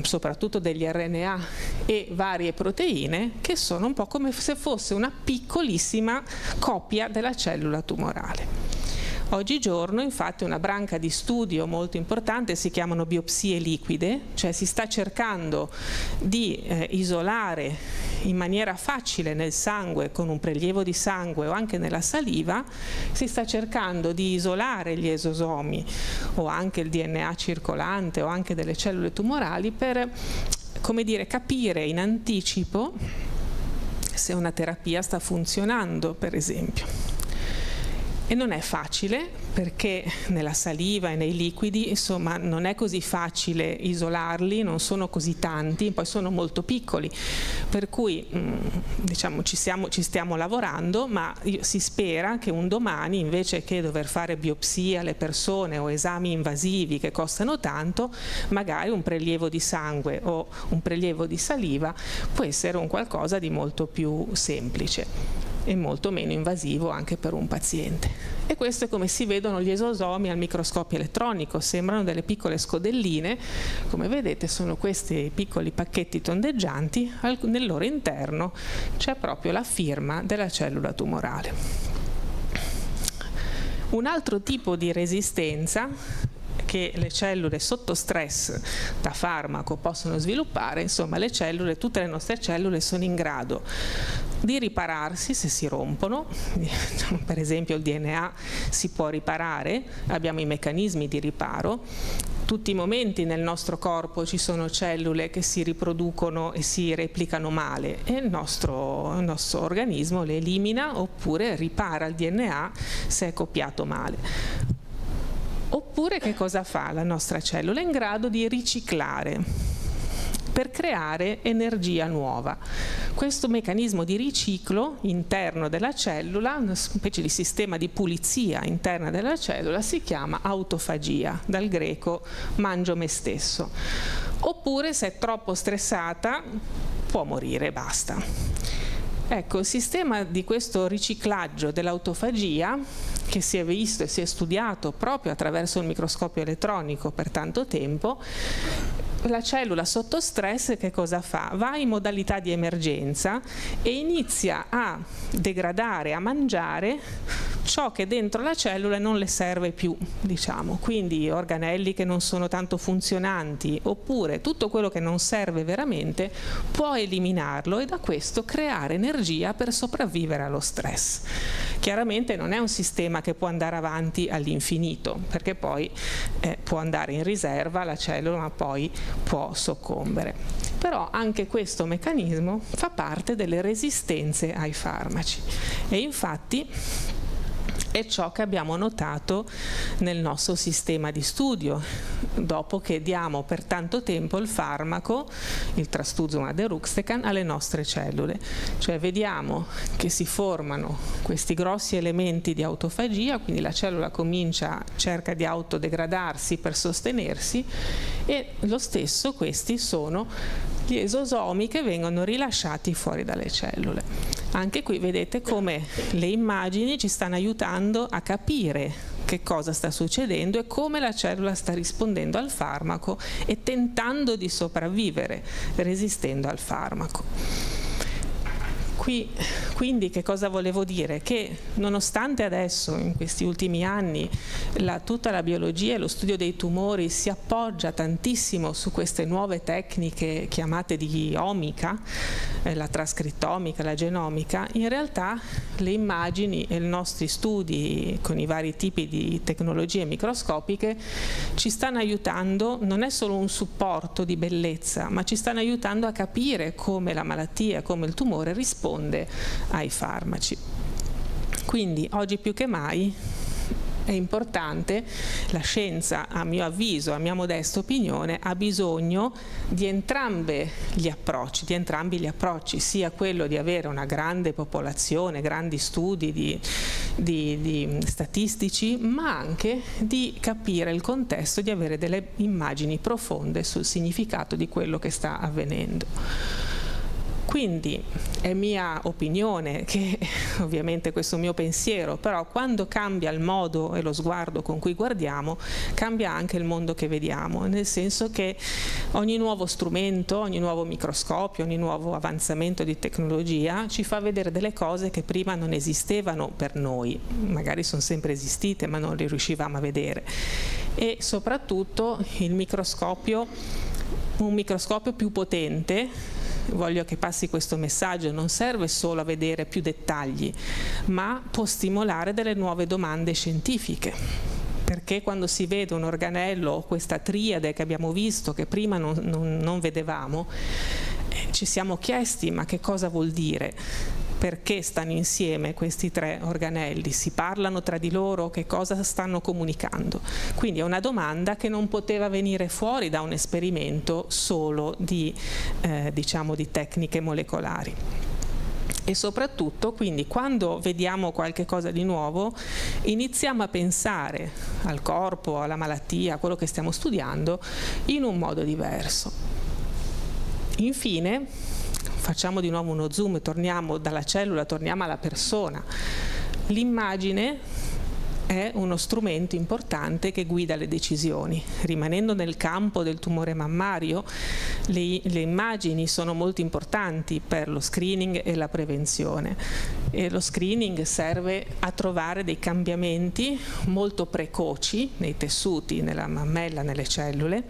soprattutto degli RNA e varie proteine, che sono un po' come se fosse una piccolissima copia della cellula tumorale. Oggigiorno infatti una branca di studio molto importante si chiamano biopsie liquide, cioè si sta cercando di isolare in maniera facile nel sangue, con un prelievo di sangue o anche nella saliva, si sta cercando di isolare gli esosomi o anche il DNA circolante o anche delle cellule tumorali per, capire in anticipo se una terapia sta funzionando, per esempio. E non è facile, perché nella saliva e nei liquidi non è così facile isolarli, non sono così tanti, poi sono molto piccoli, per cui ci stiamo lavorando, ma si spera che un domani, invece che dover fare biopsie alle persone o esami invasivi che costano tanto, magari un prelievo di sangue o un prelievo di saliva può essere un qualcosa di molto più semplice. e molto meno invasivo anche per un paziente. E questo è come si vedono gli esosomi al microscopio elettronico, sembrano delle piccole scodelline, come vedete sono questi piccoli pacchetti tondeggianti, nel loro interno c'è proprio la firma della cellula tumorale. Un altro tipo di resistenza che le cellule sotto stress da farmaco possono sviluppare, insomma le cellule, tutte le nostre cellule sono in grado di ripararsi se si rompono, per esempio il DNA si può riparare, abbiamo i meccanismi di riparo. Tutti i momenti nel nostro corpo ci sono cellule che si riproducono e si replicano male e il nostro organismo le elimina oppure ripara il DNA se è copiato male. Oppure che cosa fa la nostra cellula? È in grado di riciclare per creare energia nuova. Questo meccanismo di riciclo interno della cellula, una specie di sistema di pulizia interna della cellula, si chiama autofagia, dal greco mangio me stesso. Oppure se è troppo stressata può morire e basta. Ecco, il sistema di questo riciclaggio dell'autofagia, che si è visto e si è studiato proprio attraverso il microscopio elettronico per tanto tempo, la cellula sotto stress che cosa fa? Va in modalità di emergenza e inizia a degradare, a mangiare ciò che dentro la cellula non le serve più, diciamo, quindi organelli che non sono tanto funzionanti, oppure tutto quello che non serve veramente può eliminarlo e da questo creare energia per sopravvivere allo stress. Chiaramente non è un sistema che può andare avanti all'infinito, perché poi può andare in riserva la cellula, ma poi può soccombere. Però anche questo meccanismo fa parte delle resistenze ai farmaci e infatti è ciò che abbiamo notato nel nostro sistema di studio. Dopo che diamo per tanto tempo il farmaco, il trastuzumab deruxtecan, alle nostre cellule. Cioè vediamo che si formano questi grossi elementi di autofagia, quindi la cellula cerca di autodegradarsi per sostenersi e lo stesso questi sono gli esosomi che vengono rilasciati fuori dalle cellule. Anche qui vedete come le immagini ci stanno aiutando a capire che cosa sta succedendo e come la cellula sta rispondendo al farmaco e tentando di sopravvivere resistendo al farmaco. Quindi che cosa volevo dire? Che nonostante adesso, in questi ultimi anni, tutta la biologia e lo studio dei tumori si appoggia tantissimo su queste nuove tecniche chiamate di omica, la trascrittomica, la genomica, in realtà le immagini e i nostri studi con i vari tipi di tecnologie microscopiche ci stanno aiutando, non è solo un supporto di bellezza, ma ci stanno aiutando a capire come la malattia, come il tumore risponde ai farmaci. Quindi oggi più che mai è importante, la scienza a mio avviso, a mia modesta opinione, ha bisogno di entrambi gli approcci, sia quello di avere una grande popolazione, grandi studi di statistici, ma anche di capire il contesto, di avere delle immagini profonde sul significato di quello che sta avvenendo. Quindi è mia opinione, che ovviamente questo è un mio pensiero, però quando cambia il modo e lo sguardo con cui guardiamo, cambia anche il mondo che vediamo, nel senso che ogni nuovo strumento, ogni nuovo microscopio, ogni nuovo avanzamento di tecnologia ci fa vedere delle cose che prima non esistevano per noi, magari sono sempre esistite ma non le riuscivamo a vedere. E soprattutto un microscopio più potente, voglio che passi questo messaggio, non serve solo a vedere più dettagli, ma può stimolare delle nuove domande scientifiche. Perché quando si vede un organello o questa triade che abbiamo visto, che prima non vedevamo, ci siamo chiesti ma che cosa vuol dire? Perché stanno insieme questi tre organelli? Si parlano tra di loro? Che cosa stanno comunicando? Quindi è una domanda che non poteva venire fuori da un esperimento solo di tecniche molecolari. E soprattutto, quindi, quando vediamo qualche cosa di nuovo, iniziamo a pensare al corpo, alla malattia, a quello che stiamo studiando, in un modo diverso. Infine, facciamo di nuovo uno zoom, torniamo dalla cellula, torniamo alla persona. L'immagine è uno strumento importante che guida le decisioni. Rimanendo nel campo del tumore mammario, le immagini sono molto importanti per lo screening e la prevenzione. E lo screening serve a trovare dei cambiamenti molto precoci nei tessuti, nella mammella, nelle cellule.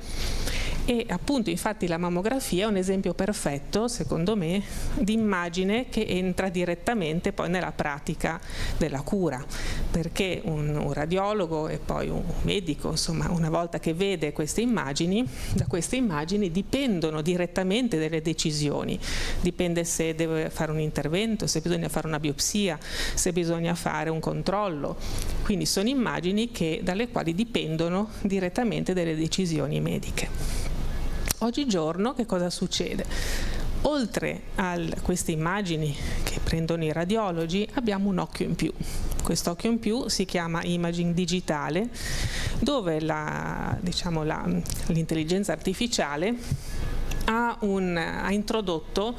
E appunto, infatti, la mammografia è un esempio perfetto, secondo me, di immagine che entra direttamente poi nella pratica della cura, perché un radiologo e poi un medico, insomma, una volta che vede queste immagini, da queste immagini dipendono direttamente delle decisioni. Dipende se deve fare un intervento, se bisogna fare una biopsia, se bisogna fare un controllo. Quindi sono immagini dalle quali dipendono direttamente delle decisioni mediche. Oggigiorno che cosa succede? Oltre a queste immagini che prendono i radiologi, abbiamo un occhio in più. Quest'occhio in più si chiama imaging digitale, dove l'intelligenza artificiale ha introdotto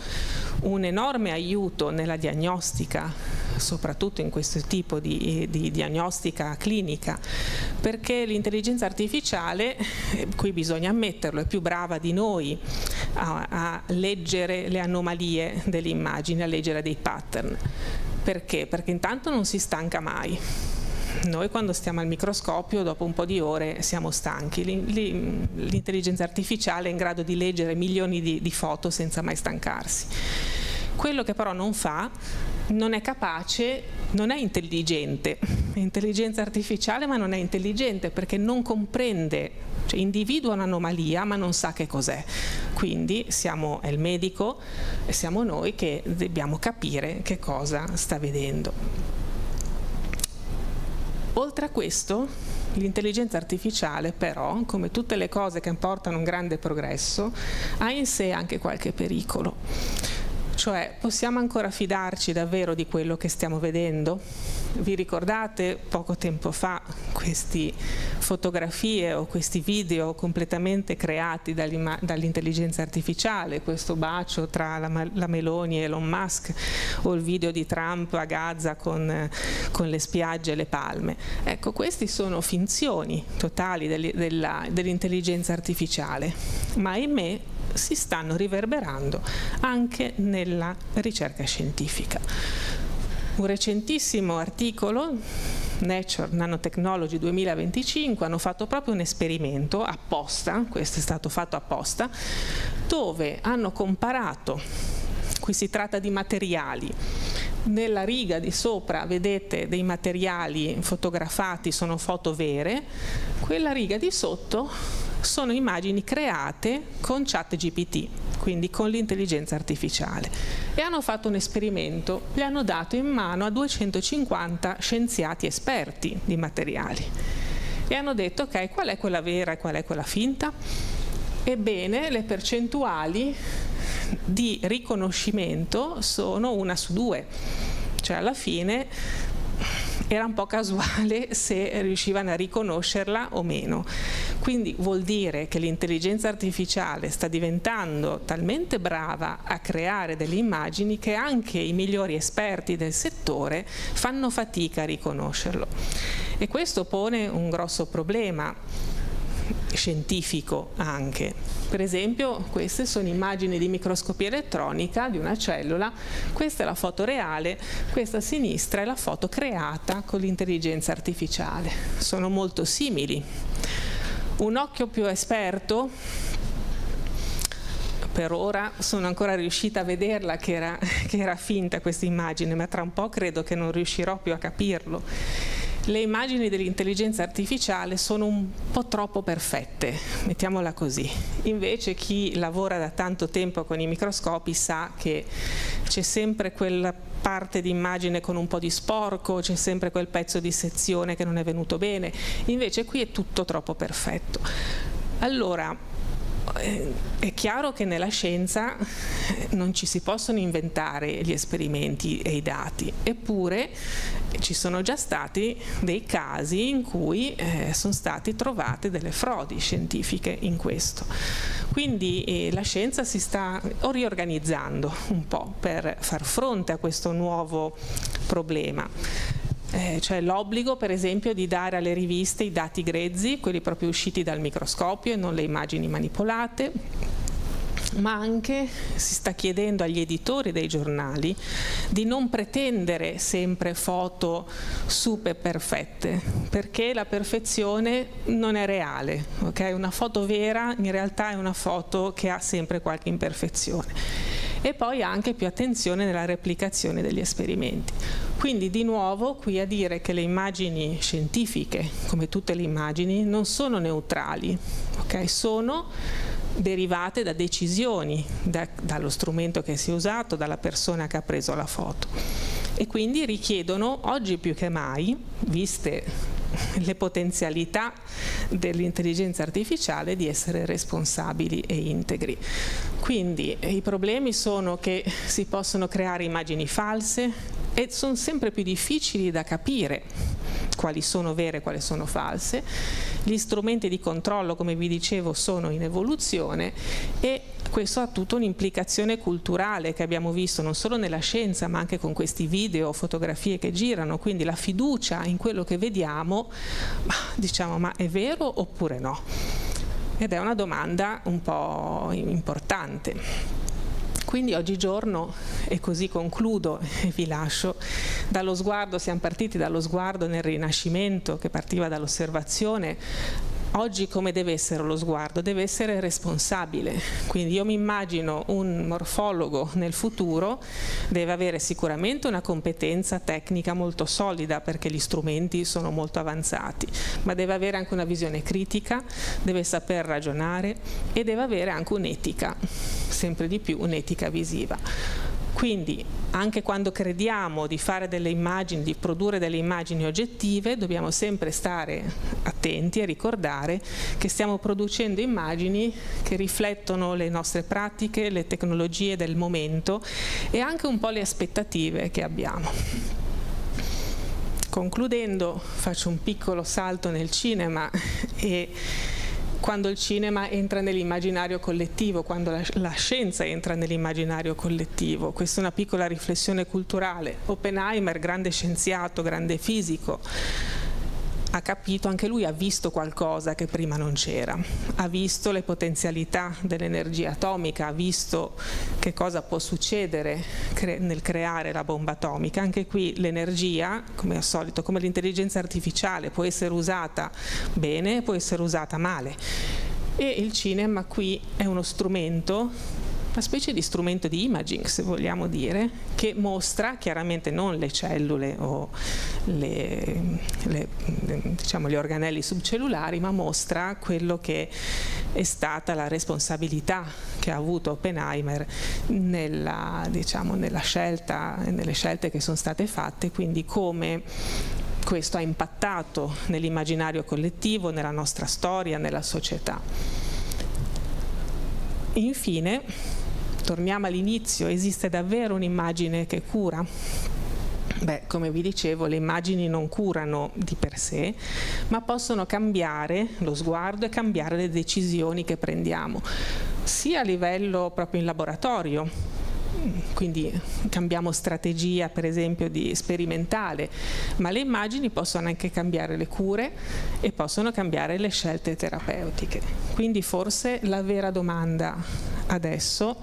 un enorme aiuto nella diagnostica, soprattutto in questo tipo di diagnostica clinica, perché l'intelligenza artificiale, qui bisogna ammetterlo, è più brava di noi a leggere le anomalie delle immagini, a leggere dei pattern. Perché? Perché intanto non si stanca mai. Noi quando stiamo al microscopio dopo un po' di ore siamo stanchi. L'intelligenza artificiale è in grado di leggere milioni di foto senza mai stancarsi. Quello che però non fa, non è capace, non è intelligente. È intelligenza artificiale, ma non è intelligente perché non comprende, cioè individua un'anomalia ma non sa che cos'è. Quindi è il medico e siamo noi che dobbiamo capire che cosa sta vedendo. Oltre a questo, l'intelligenza artificiale però, come tutte le cose che portano un grande progresso, ha in sé anche qualche pericolo. Cioè, possiamo ancora fidarci davvero di quello che stiamo vedendo? Vi ricordate poco tempo fa queste fotografie o questi video completamente creati dall'intelligenza artificiale, questo bacio tra la Meloni e Elon Musk, o il video di Trump a Gaza con le spiagge e le palme? Ecco, questi sono finzioni totali dell'intelligenza artificiale, ma ahimè si stanno riverberando anche nella ricerca scientifica. Un recentissimo articolo, Nature Nanotechnology 2025, hanno fatto proprio un esperimento apposta, questo è stato fatto apposta, dove hanno comparato, qui si tratta di materiali, nella riga di sopra vedete dei materiali fotografati, sono foto vere, quella riga di sotto sono immagini create con ChatGPT, quindi con l'intelligenza artificiale. E hanno fatto un esperimento, gli hanno dato in mano a 250 scienziati esperti di materiali e hanno detto: ok, qual è quella vera e qual è quella finta? Ebbene, le percentuali di riconoscimento sono 1 su 2, cioè alla fine era un po' casuale se riuscivano a riconoscerla o meno. Quindi vuol dire che l'intelligenza artificiale sta diventando talmente brava a creare delle immagini che anche i migliori esperti del settore fanno fatica a riconoscerlo. E questo pone un grosso problema scientifico anche. Per esempio, queste sono immagini di microscopia elettronica di una cellula, questa è la foto reale, questa a sinistra è la foto creata con l'intelligenza artificiale. Sono molto simili. Un occhio più esperto, per ora sono ancora riuscita a vederla che era finta questa immagine, ma tra un po' credo che non riuscirò più a capirlo. Le immagini dell'intelligenza artificiale sono un po' troppo perfette, mettiamola così. Invece chi lavora da tanto tempo con i microscopi sa che c'è sempre quella parte di immagine con un po' di sporco, c'è sempre quel pezzo di sezione che non è venuto bene. Invece qui è tutto troppo perfetto. Allora, È chiaro che nella scienza non ci si possono inventare gli esperimenti e i dati, eppure ci sono già stati dei casi in cui sono state trovate delle frodi scientifiche in questo. Quindi la scienza si sta riorganizzando un po' per far fronte a questo nuovo problema. Cioè l'obbligo per esempio di dare alle riviste i dati grezzi, quelli proprio usciti dal microscopio e non le immagini manipolate, ma anche si sta chiedendo agli editori dei giornali di non pretendere sempre foto super perfette, perché la perfezione non è reale, okay? Una foto vera in realtà è una foto che ha sempre qualche imperfezione. E poi anche più attenzione nella replicazione degli esperimenti. Quindi di nuovo qui a dire che le immagini scientifiche, come tutte le immagini, non sono neutrali, okay? Sono derivate da decisioni, dallo strumento che si è usato, dalla persona che ha preso la foto, e quindi richiedono oggi più che mai, viste le potenzialità dell'intelligenza artificiale, di essere responsabili e integri. Quindi i problemi sono che si possono creare immagini false e sono sempre più difficili da capire quali sono vere e quali sono false. Gli strumenti di controllo, come vi dicevo, sono in evoluzione, e questo ha tutta un'implicazione culturale che abbiamo visto non solo nella scienza ma anche con questi video, fotografie che girano. Quindi la fiducia in quello che vediamo, diciamo, ma è vero oppure no? Ed è una domanda un po' importante. Quindi oggigiorno, e così concludo e vi lascio, dallo sguardo, siamo partiti dallo sguardo nel Rinascimento che partiva dall'osservazione. Oggi come deve essere lo sguardo? Deve essere responsabile. Quindi io mi immagino un morfologo nel futuro, deve avere sicuramente una competenza tecnica molto solida perché gli strumenti sono molto avanzati, ma deve avere anche una visione critica, deve saper ragionare e deve avere anche un'etica, sempre di più un'etica visiva. Quindi anche quando crediamo di fare delle immagini, di produrre delle immagini oggettive, dobbiamo sempre stare attenti e ricordare che stiamo producendo immagini che riflettono le nostre pratiche, le tecnologie del momento e anche un po' le aspettative che abbiamo. Concludendo, faccio un piccolo salto nel cinema e quando il cinema entra nell'immaginario collettivo, quando la scienza entra nell'immaginario collettivo. Questa è una piccola riflessione culturale. Oppenheimer, grande scienziato, grande fisico, ha capito, anche lui ha visto qualcosa che prima non c'era, ha visto le potenzialità dell'energia atomica, ha visto che cosa può succedere nel creare la bomba atomica. Anche qui l'energia, come al solito, come l'intelligenza artificiale, può essere usata bene, può essere usata male, e il cinema qui è uno strumento, una specie di strumento di imaging, se vogliamo dire, che mostra chiaramente non le cellule o diciamo, gli organelli subcellulari, ma mostra quello che è stata la responsabilità che ha avuto Oppenheimer nella scelta, nelle scelte che sono state fatte, quindi come questo ha impattato nell'immaginario collettivo, nella nostra storia, nella società. Infine, torniamo all'inizio, esiste davvero un'immagine che cura? Beh, come vi dicevo, le immagini non curano di per sé, ma possono cambiare lo sguardo e cambiare le decisioni che prendiamo, sia a livello proprio in laboratorio, quindi cambiamo strategia per esempio sperimentale, ma le immagini possono anche cambiare le cure e possono cambiare le scelte terapeutiche. Quindi forse la vera domanda adesso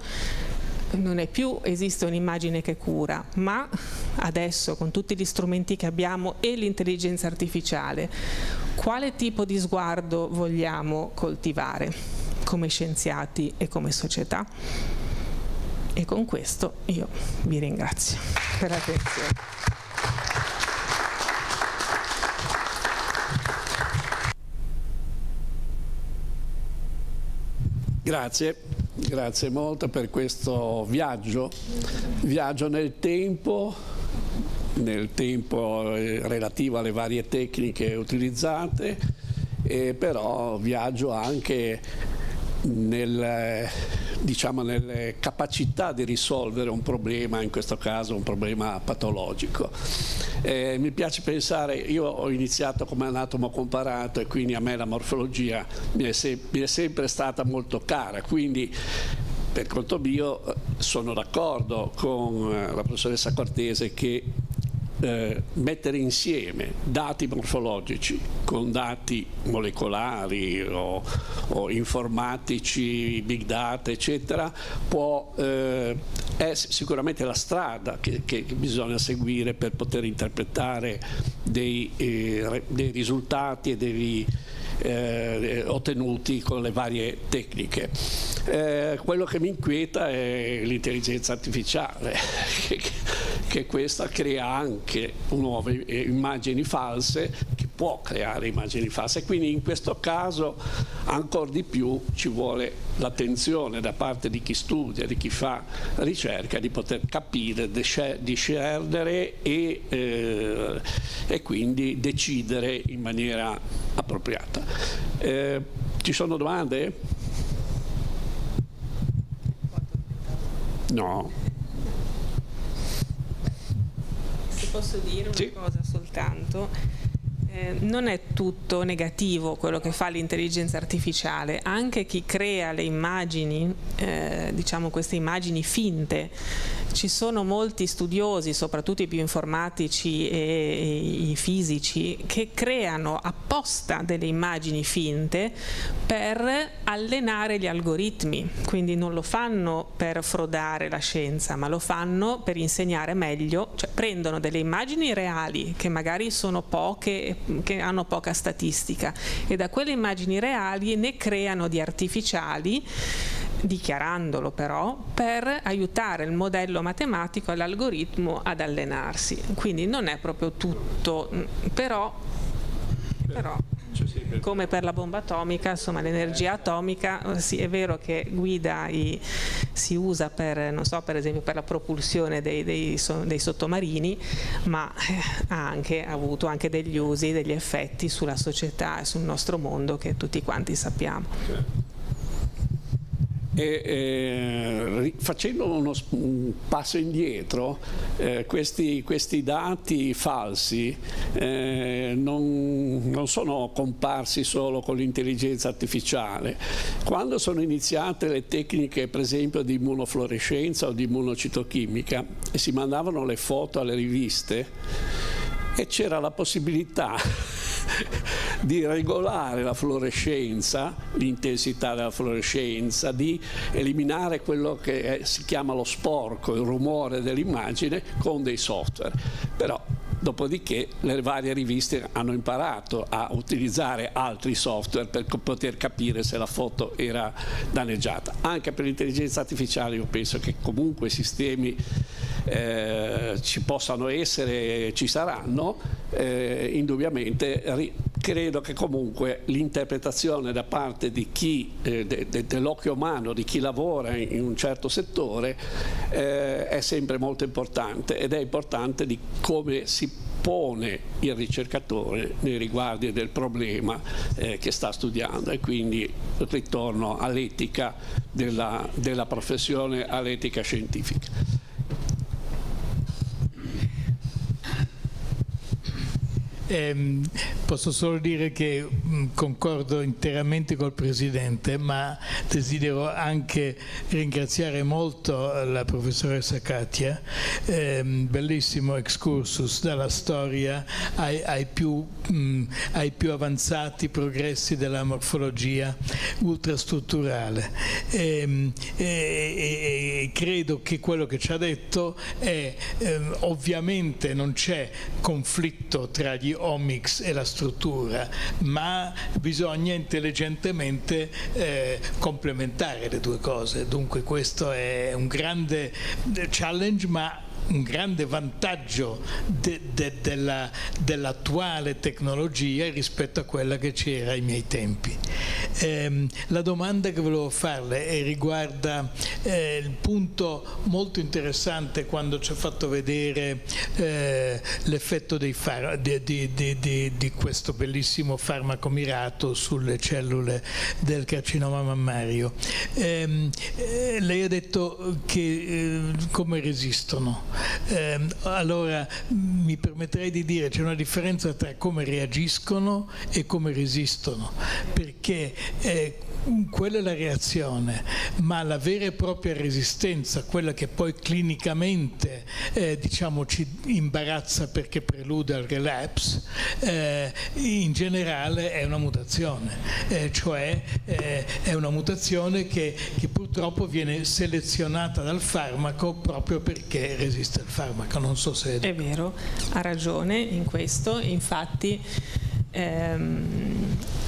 non è più esiste un'immagine che cura, ma adesso con tutti gli strumenti che abbiamo e l'intelligenza artificiale, quale tipo di sguardo vogliamo coltivare come scienziati e come società? E con questo io vi ringrazio per l'attenzione. Grazie molto per questo viaggio nel tempo relativo alle varie tecniche utilizzate, e però viaggio anche nelle capacità di risolvere un problema, in questo caso un problema patologico. Mi piace pensare, io ho iniziato come anatomo comparato e quindi a me la morfologia mi è sempre stata molto cara, quindi per conto mio sono d'accordo con la professoressa Cortese che mettere insieme dati morfologici con dati molecolari o informatici, big data, eccetera, è sicuramente la strada che bisogna seguire per poter interpretare dei risultati e dei ottenuti con le varie tecniche. Quello che mi inquieta è l'intelligenza artificiale che questa crea anche nuove immagini false, che può creare immagini false, quindi in questo caso ancora di più ci vuole l'attenzione da parte di chi studia, di chi fa ricerca, di poter capire, discernere e quindi decidere in maniera appropriata. Ci sono domande? No. Se posso dire una cosa soltanto, non è tutto negativo quello che fa l'intelligenza artificiale, anche chi crea le immagini, diciamo queste immagini finte. Ci sono molti studiosi, soprattutto i più informatici e i fisici, che creano apposta delle immagini finte per allenare gli algoritmi, quindi non lo fanno per frodare la scienza, ma lo fanno per insegnare meglio, cioè prendono delle immagini reali che magari sono poche, che hanno poca statistica, e da quelle immagini reali ne creano di artificiali, dichiarandolo però, per aiutare il modello matematico e l'algoritmo ad allenarsi. Quindi non è proprio tutto, però come per la bomba atomica, insomma l'energia atomica, sì, è vero che si usa per, non so, per esempio per la propulsione dei sottomarini, ma ha avuto anche degli usi, degli effetti sulla società e sul nostro mondo che tutti quanti sappiamo. Facendo un passo indietro, questi dati falsi non sono comparsi solo con l'intelligenza artificiale. Quando sono iniziate le tecniche, per esempio, di immunofluorescenza o di immunocitochimica, e si mandavano le foto alle riviste e c'era la possibilità di regolare la fluorescenza, l'intensità della fluorescenza, di eliminare quello che si chiama lo sporco, il rumore dell'immagine, con dei software. Però dopodiché le varie riviste hanno imparato a utilizzare altri software per poter capire se la foto era danneggiata. Anche per l'intelligenza artificiale io penso che comunque sistemi ci possano essere, ci saranno, indubbiamente. Credo che comunque l'interpretazione da parte di chi, dell'occhio umano, di chi lavora in un certo settore, è sempre molto importante, ed è importante di come si pone il ricercatore nei riguardi del problema che sta studiando, e quindi ritorno all'etica della professione, all'etica scientifica. Posso solo dire che concordo interamente col Presidente, ma desidero anche ringraziare molto la professoressa Katia. Bellissimo excursus dalla storia ai più avanzati progressi della morfologia ultrastrutturale, e credo che quello che ci ha detto è ovviamente non c'è conflitto tra gli omics e la struttura, ma bisogna intelligentemente complementare le due cose. Dunque questo è un grande challenge, ma un grande vantaggio dell'attuale tecnologia rispetto a quella che c'era ai miei tempi. La domanda che volevo farle riguarda il punto molto interessante quando ci ha fatto vedere l'effetto di questo bellissimo farmaco mirato sulle cellule del carcinoma mammario. Lei ha detto che come resistono. Allora mi permetterei di dire c'è una differenza tra come reagiscono e come resistono, perché quella è la reazione, ma la vera e propria resistenza, quella che poi clinicamente ci imbarazza perché prelude al relapse, in generale è una mutazione, cioè è una mutazione che purtroppo viene selezionata dal farmaco proprio perché resiste al farmaco. Non so se è vero, ha ragione in questo, infatti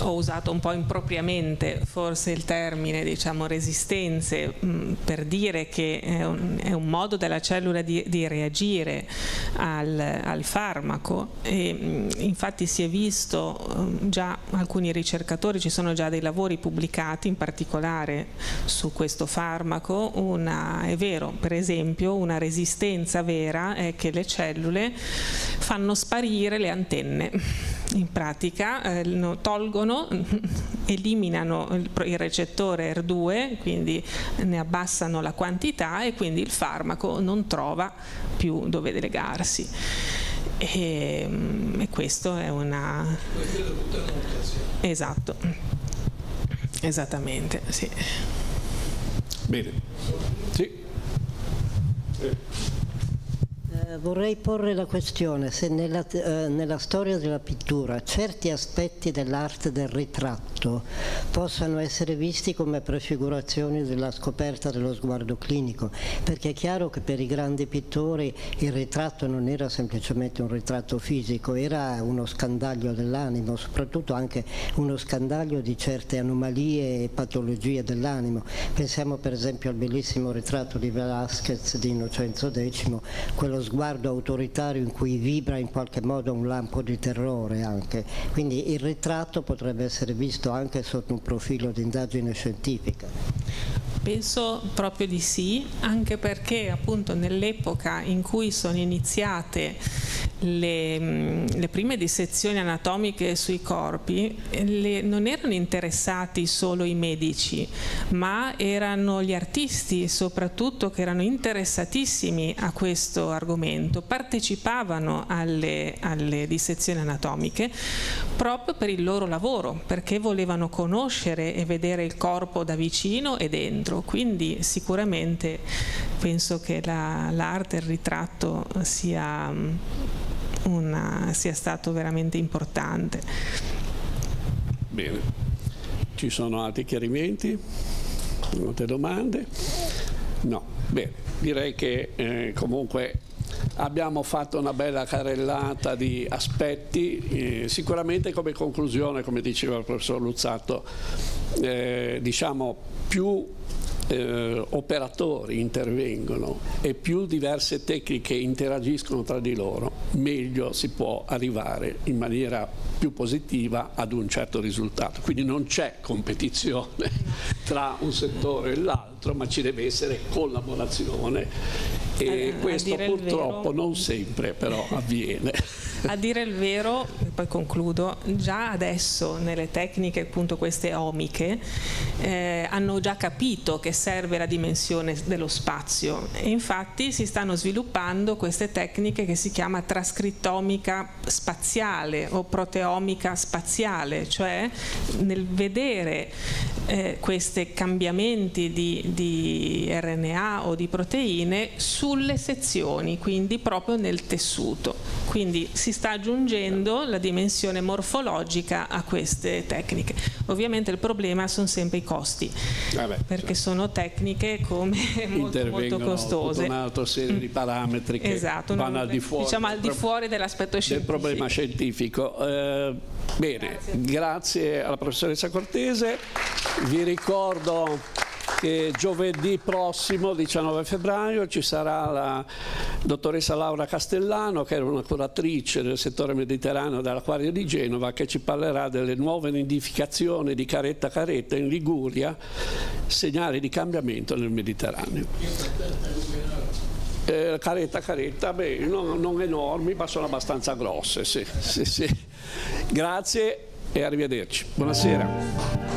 ho usato un po' impropriamente forse il termine resistenze per dire che è un modo della cellula di reagire al farmaco, e infatti si è visto già alcuni ricercatori, ci sono già dei lavori pubblicati in particolare su questo farmaco. È vero, per esempio, una resistenza vera è che le cellule fanno sparire le antenne. In pratica eliminano il recettore R2, quindi ne abbassano la quantità e quindi il farmaco non trova più dove legarsi. E questo è una... Esatto. Esattamente, sì. Bene. Sì. Vorrei porre la questione se nella storia della pittura certi aspetti dell'arte del ritratto possano essere visti come prefigurazioni della scoperta dello sguardo clinico, perché è chiaro che per i grandi pittori il ritratto non era semplicemente un ritratto fisico, era uno scandaglio dell'animo, soprattutto anche uno scandaglio di certe anomalie e patologie dell'animo. Pensiamo per esempio al bellissimo ritratto di Velázquez di Innocenzo X, quello sguardo autoritario in cui vibra in qualche modo un lampo di terrore anche. Quindi il ritratto potrebbe essere visto anche sotto un profilo di indagine scientifica. Penso proprio di sì, anche perché appunto nell'epoca in cui sono iniziate le prime dissezioni anatomiche sui corpi, non erano interessati solo i medici, ma erano gli artisti soprattutto che erano interessatissimi a questo argomento, partecipavano alle dissezioni anatomiche proprio per il loro lavoro, perché volevano conoscere e vedere il corpo da vicino e dentro. Quindi sicuramente penso che l'arte, il ritratto sia stato veramente importante. Bene, ci sono altri chiarimenti? Altre domande? No, bene, direi che comunque abbiamo fatto una bella carrellata di aspetti, sicuramente come conclusione, come diceva il professor Luzzatto, diciamo più operatori intervengono e più diverse tecniche interagiscono tra di loro, meglio si può arrivare in maniera più positiva ad un certo risultato. Quindi non c'è competizione tra un settore e l'altro, ma ci deve essere collaborazione, e questo purtroppo non sempre però avviene. A dire il vero, e poi concludo, già adesso nelle tecniche appunto queste omiche hanno già capito che serve la dimensione dello spazio, e infatti si stanno sviluppando queste tecniche che si chiama trascrittomica spaziale o proteomica spaziale, cioè nel vedere questi cambiamenti di RNA o di proteine sulle sezioni, quindi proprio nel tessuto. Quindi si sta aggiungendo la dimensione morfologica a queste tecniche. Ovviamente il problema sono sempre i costi, perché sono tecniche molto costose. Tutta un'altra serie di parametri che vanno al di fuori, diciamo, al di fuori dell'aspetto scientifico. Del problema scientifico. Bene, grazie alla professoressa Cortese. Vi ricordo che giovedì prossimo, 19 febbraio, ci sarà la dottoressa Laura Castellano, che è una curatrice del settore mediterraneo dell'Acquario di Genova, che ci parlerà delle nuove nidificazioni di caretta caretta in Liguria, segnali di cambiamento nel Mediterraneo. Caretta, beh, non enormi, ma sono abbastanza grosse, sì. Grazie e arrivederci. Buonasera.